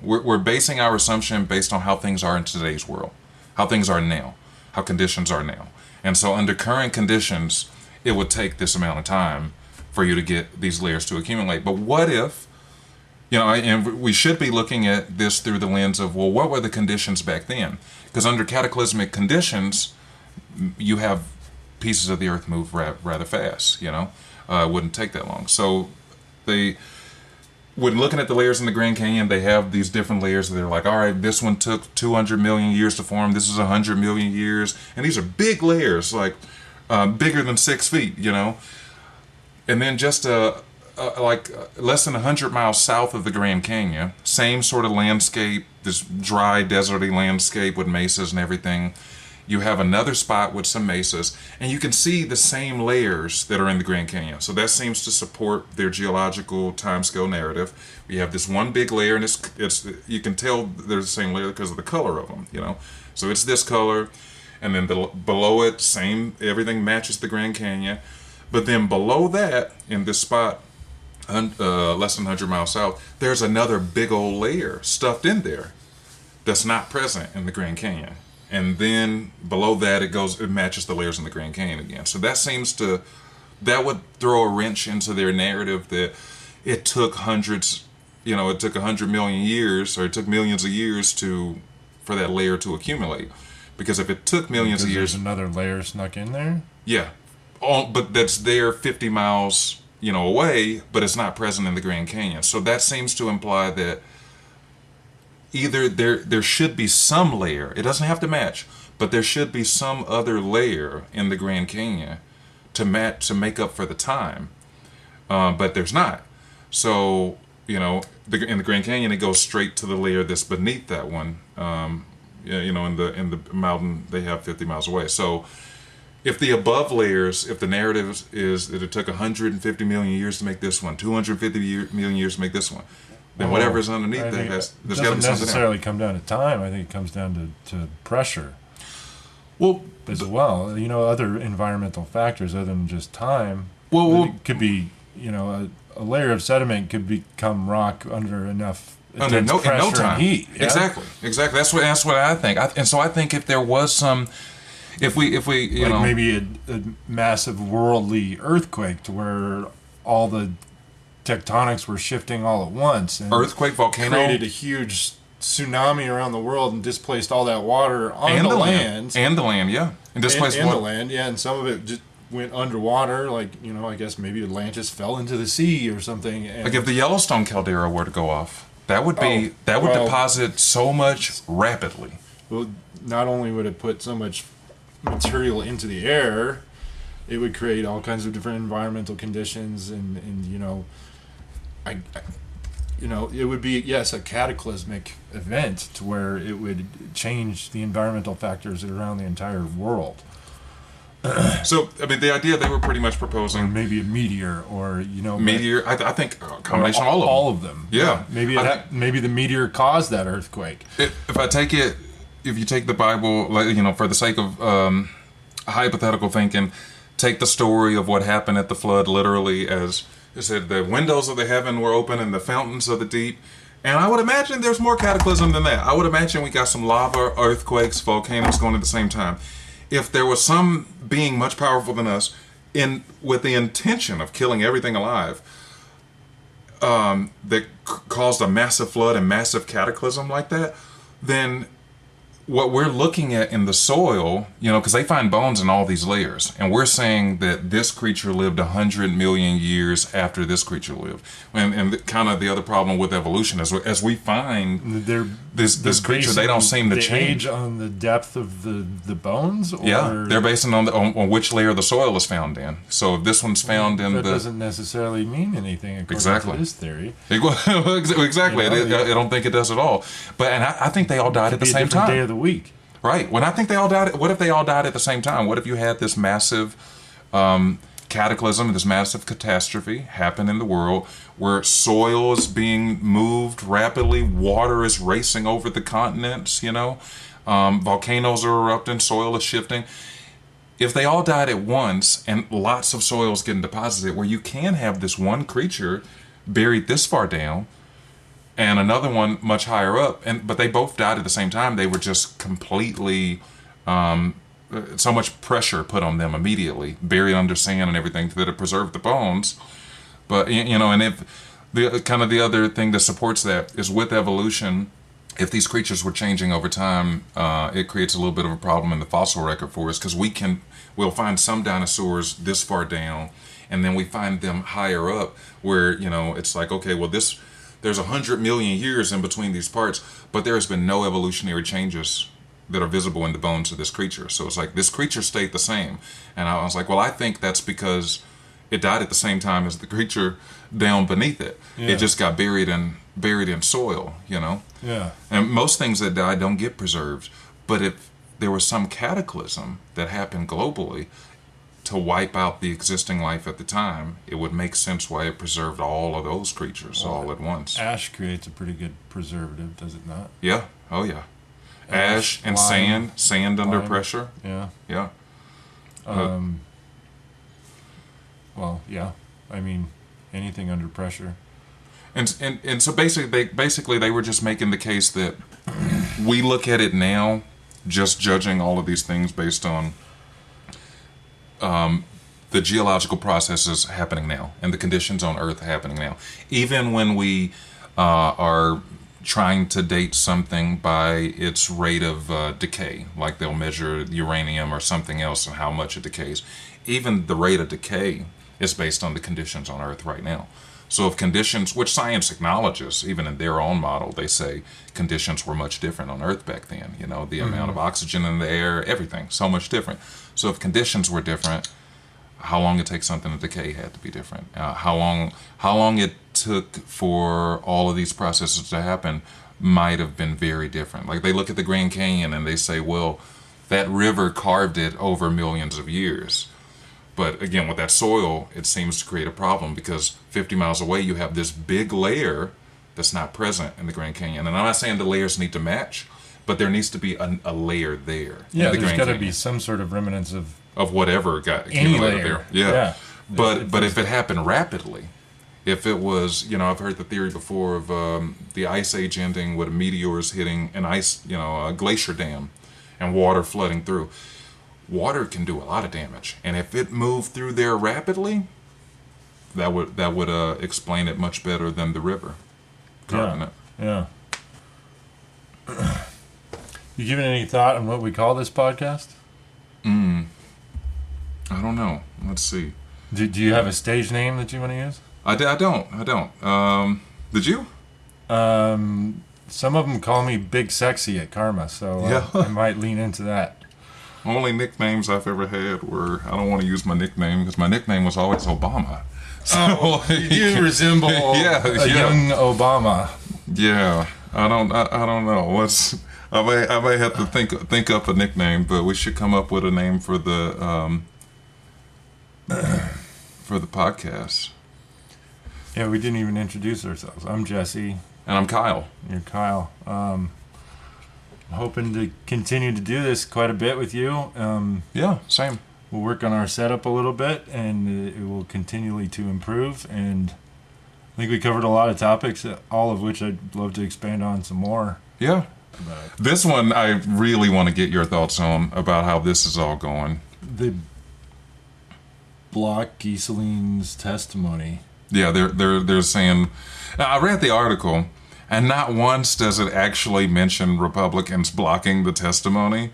we're basing our assumption based on how things are in today's world. how things are now, how conditions are now. And so under current conditions, it would take this amount of time for you to get these layers to accumulate. But what if, and we should be looking at this through the lens of, well, what were the conditions back then? Because under cataclysmic conditions, you have pieces of the earth move rather fast, it wouldn't take that long. So when looking at the layers in the Grand Canyon, they have these different layers. They're like, all right, this one took 200 million years to form. This is 100 million years. And these are big layers, like bigger than 6 feet, And then just less than 100 miles south of the Grand Canyon, same sort of landscape, this dry, deserty landscape with mesas and everything. You have another spot with some mesas, and you can see the same layers that are in the Grand Canyon. So that seems to support their geological timescale narrative. We have this one big layer, and it's you can tell they're the same layer because of the color of them, So it's this color, and then below it, same, everything matches the Grand Canyon. But then below that, in this spot, less than 100 miles south, there's another big old layer stuffed in there that's not present in the Grand Canyon. And then below that, it matches the layers in the Grand Canyon again. So that would throw a wrench into their narrative that it took hundreds, it took 100 million years, or it took millions of years for that layer to accumulate. Because if it took millions of years, there's another layer snuck in there. Yeah, but that's there 50 miles, away, but it's not present in the Grand Canyon. So that seems to imply that either there should be some layer, it doesn't have to match, but there should be some other layer in the Grand Canyon to make up for the time, but there's not. So in the Grand Canyon, it goes straight to the layer that's beneath that one. In the mountain they have 50 miles away. So if the above layers, if the narrative is that it took 150 million years to make this one, 250 million years to make this one, then whatever's underneath that there's got to be something. Doesn't necessarily come down to time. I think it comes down to pressure. Well, as well, other environmental factors other than just time. Well, it could be, a layer of sediment could become rock under enough pressure no time. And heat. Yeah? Exactly. That's what I think. And so I think if there was some. If we maybe a massive worldly earthquake to where all the tectonics were shifting all at once, and earthquake, volcano, created a huge tsunaami around the world and displaced all that water on and the land, yeah, and displaced the land, yeah, and some of it just went underwater, I guess maybe Atlantis fell into the sea or something. And like if the Yellowstone caldera were to go off, that would deposit so much rapidly. Well, not only would it put so much material into the air, it would create all kinds of different environmental conditions, and it would be, yes, a cataclysmic event to where it would change the environmental factors around the entire world. So, the idea they were pretty much proposing, or maybe a meteor, or meteor. I think a combination of all of them. Yeah, maybe the meteor caused that earthquake. If you take the Bible, for the sake of hypothetical thinking, take the story of what happened at the flood literally as it said, the windows of the heaven were open and the fountains of the deep. And I would imagine there's more cataclysm than that. I would imagine we got some lava, earthquakes, volcanoes going at the same time. If there was some being much powerful than us, with the intention of killing everything alive, that caused a massive flood and massive cataclysm like that, then what we're looking at in the soil, because they find bones in all these layers, and we're saying that this creature lived 100 million years after this creature lived. And kind of the other problem with evolution is as we find this creature, they don't seem to change. Age on the depth of the bones? Or? Yeah, they're basing on which layer the soil is found in. So if this one's found in that doesn't necessarily mean anything according to this theory. Exactly. I don't think it does at all. And I think they all died at the same time. Day of the week. Right. When I think they all died, what if they all died at the same time? What if you had this massive cataclysm, this massive catastrophe happen in the world where soil is being moved rapidly, water is racing over the continents, volcanoes are erupting, soil is shifting. If they all died at once and lots of soil is getting deposited, where you can have this one creature buried this far down, and another one much higher up. But they both died at the same time. They were just completely so much pressure put on them immediately, buried under sand and everything, that it preserved the bones. But and if the other thing that supports that is with evolution, if these creatures were changing over time, it creates a little bit of a problem in the fossil record for us, because we'll find some dinosaurs this far down, and then we find them higher up where it's like, okay, well, there's 100 million years in between these parts, but there has been no evolutionary changes that are visible in the bones of this creature. So it's like this creature stayed the same, and I was like, well, I think that's because it died at the same time as the creature down beneath it. Yeah. It just got buried in soil, Yeah. And most things that die don't get preserved. But if there was some cataclysm that happened globally to wipe out the existing life at the time, it would make sense why it preserved all of those creatures all at once. Ash creates a pretty good preservative, does it not? Yeah. Oh, yeah. Ash and lime, sand under pressure. Yeah. Yeah. Well, yeah. I mean, anything under pressure. And so basically they were just making the case that we look at it now, just judging all of these things based on the geological processes happening now and the conditions on Earth happening now. Even when we are trying to date something by its rate of decay, like they'll measure uranium or something else and how much it decays, even the rate of decay is based on the conditions on Earth right now. So if conditions, which science acknowledges, even in their own model, they say conditions were much different on Earth back then. The amount of oxygen in the air, everything, so much different. So if conditions were different, how long it takes something to decay had to be different. How long it took for all of these processes to happen might have been very different. Like they look at the Grand Canyon and they say, well, that river carved it over millions of years. But again, with that soil, it seems to create a problem because 50 miles away, you have this big layer that's not present in the Grand Canyon. And I'm not saying the layers need to match, but there needs to be a layer there. Yeah, there's got to be some sort of remnants of whatever got accumulated there. Yeah. But if it happened rapidly, if it was, I've heard the theory before of the ice age ending with meteors hitting a glacier dam and water flooding through. Water can do a lot of damage, and if it moved through there rapidly, that would explain it much better than the river. Yeah. You given any thought on what we call this podcast? I don't know. Let's see. Do you have a stage name that you want to use? I don't. Did you? Some of them call me Big Sexy at Karma, so I might lean into that. Only nicknames I've ever had were, I don't want to use my nickname because my nickname was always Obama. So you resemble a young Obama. Yeah, I don't know. I may have to think up a nickname, but we should come up with a name for the podcast. Yeah, we didn't even introduce ourselves. I'm Jesse. And I'm Kyle. You're Kyle. Hoping to continue to do this quite a bit with you. Yeah, same. We'll work on our setup a little bit, and it will continually to improve. And I think we covered a lot of topics, all of which I'd love to expand on some more. Yeah. This one I really want to get your thoughts on about how this is all going. The Block Gieseline's testimony. Yeah, they're saying. I read the article. And not once does it actually mention Republicans blocking the testimony.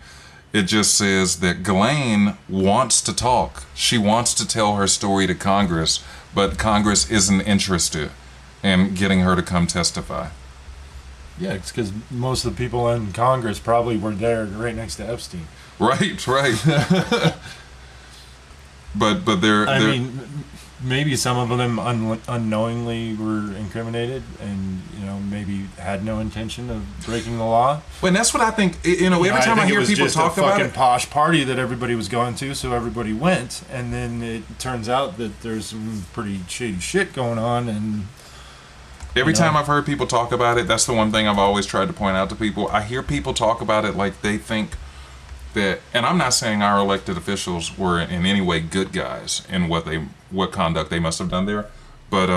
It just says that Ghislaine wants to talk. She wants to tell her story to Congress, but Congress isn't interested in getting her to come testify. Yeah, it's because most of the people in Congress probably were there right next to Epstein. Right. but I mean, maybe some of them unknowingly were incriminated and, maybe had no intention of breaking the law. Well, and that's what I think, every time I hear people talk about it. It was just a fucking posh party that everybody was going to, so everybody went, and then it turns out that there's some pretty shady shit going on, and... Every time I've heard people talk about it, that's the one thing I've always tried to point out to people. I hear people talk about it like they think that, and I'm not saying our elected officials were in any way good guys in what conduct they must have done there, but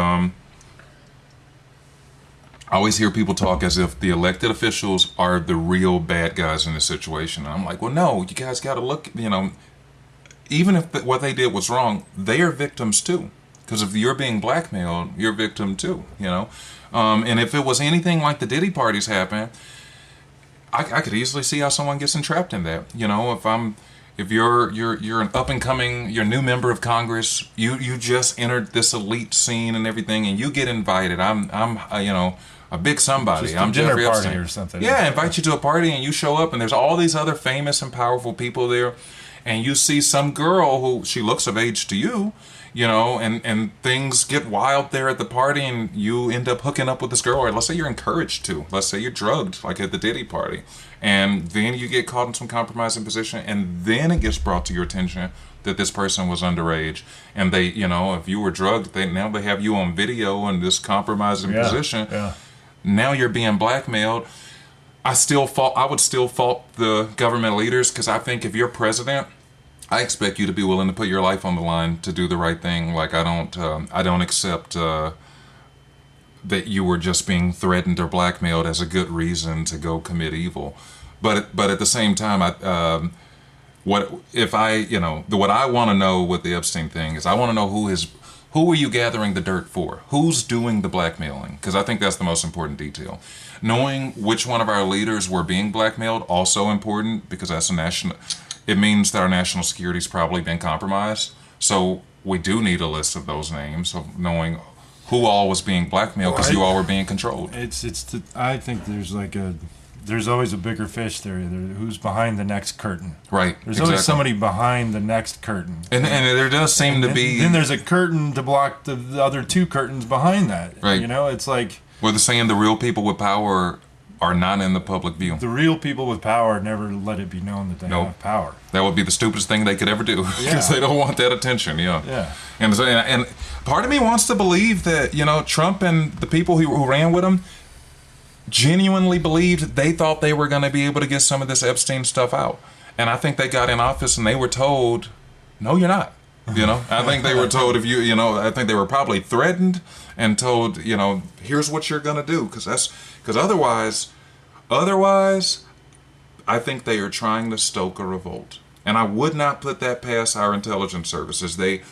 I always hear people talk as if the elected officials are the real bad guys in this situation. And I'm like, well, no, you guys got to look, even if what they did was wrong, they are victims too. Because if you're being blackmailed, you're a victim too. And if it was anything like the Diddy parties happen, I could easily see how someone gets entrapped in that. If you're an up and coming, you're a new member of Congress, you just entered this elite scene and everything, and you get invited. I'm a big somebody. Just I'm a dinner Jeffrey party Epstein or something. Yeah, invite you to a party and you show up and there's all these other famous and powerful people there, and you see some girl who she looks of age to you, and things get wild there at the party, and you end up hooking up with this girl, or let's say you're encouraged to, let's say you're drugged, like at the Diddy party, and then you get caught in some compromising position, and then it gets brought to your attention that this person was underage, and they, if you were drugged, they have you on video in this compromising position. Yeah. Now you're being blackmailed. I would still fault the government leaders, because I think if you're president, I expect you to be willing to put your life on the line to do the right thing. Like I don't accept that you were just being threatened or blackmailed as a good reason to go commit evil. But at the same time, what I want to know with the Epstein thing is I want to know who are you gathering the dirt for? Who's doing the blackmailing? Because I think that's the most important detail. Knowing which one of our leaders were being blackmailed, also important, because it means that our national security's probably been compromised. So we do need a list of those names, of knowing who all was being blackmailed, because you all were being controlled. I think there's always a bigger fish theory. Who's behind the next curtain? Right. There's always somebody behind the next curtain. And there does seem to be... Then there's a curtain to block the other two curtains behind that. Right. It's like... Well, they're saying the real people with power are not in the public view. The real people with power never let it be known that they have power. That would be the stupidest thing they could ever do, because they don't want that attention. Yeah. And part of me wants to believe that Trump and the people who ran with him genuinely believed they thought they were going to be able to get some of this Epstein stuff out. And I think they got in office and they were told, no, you're not. I think they were told I think they were probably threatened and told, here's what you're going to do. Because otherwise, I think they are trying to stoke a revolt. And I would not put that past our intelligence services. They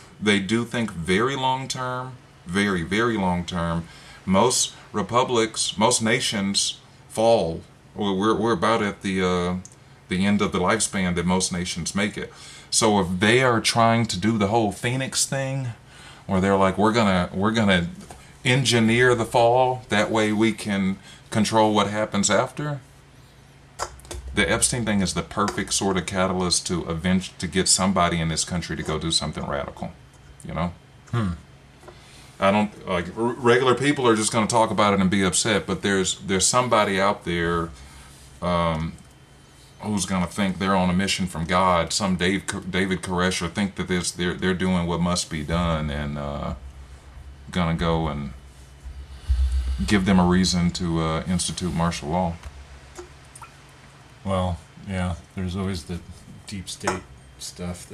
do think very long term, very, very long term. Most republics, most nations fall. We're about at the end of the lifespan that most nations make it. So if they are trying to do the whole Phoenix thing, where they're like, we're gonna engineer the fall, that way we can control what happens after. The Epstein thing is the perfect sort of catalyst to get somebody in this country to go do something radical. I don't regular people are just going to talk about it and be upset, but there's somebody out there who's going to think they're on a mission from God, some David Koresh, or think that they're doing what must be done, and going to go and give them a reason to institute martial law. Well, yeah, there's always the deep state stuff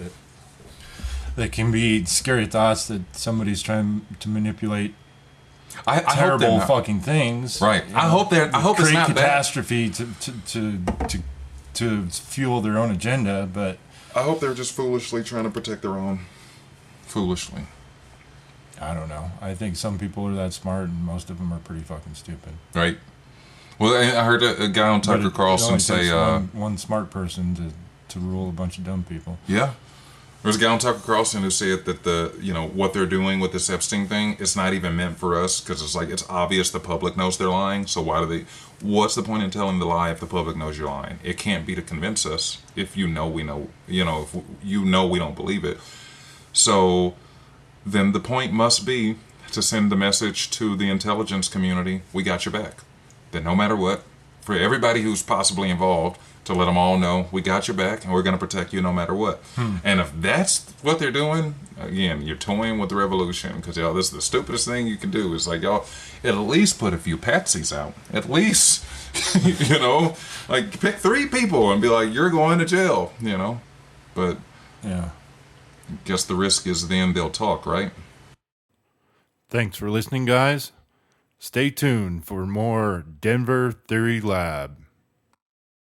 that can be scary thoughts that somebody's trying to manipulate terrible fucking things. Right. I hope it's not create catastrophe to fuel their own agenda, but I hope they're just foolishly trying to protect their own. Foolishly. I don't know. I think some people are that smart, and most of them are pretty fucking stupid. Right. Well, I heard a guy on Tucker Carlson say one smart person to rule a bunch of dumb people. Yeah. There was a guy on Tucker Carlson who said that what they're doing with this Epstein thing, it's not even meant for us, because it's obvious the public knows they're lying. So what's the point in telling the lie if the public knows you're lying? It can't be to convince us if we know, if we don't believe it. So then the point must be to send the message to the intelligence community, we got your back. That no matter what, for everybody who's possibly involved, to let them all know we got your back and we're going to protect you no matter what. And if that's what they're doing, again, you're toying with the revolution, because this is the stupidest thing you can do. Is like, y'all at least put a few patsies out. At least, like pick 3 people and be like, you're going to jail, But yeah, I guess the risk is then they'll talk, right? Thanks for listening, guys. Stay tuned for more Denver Theory Lab.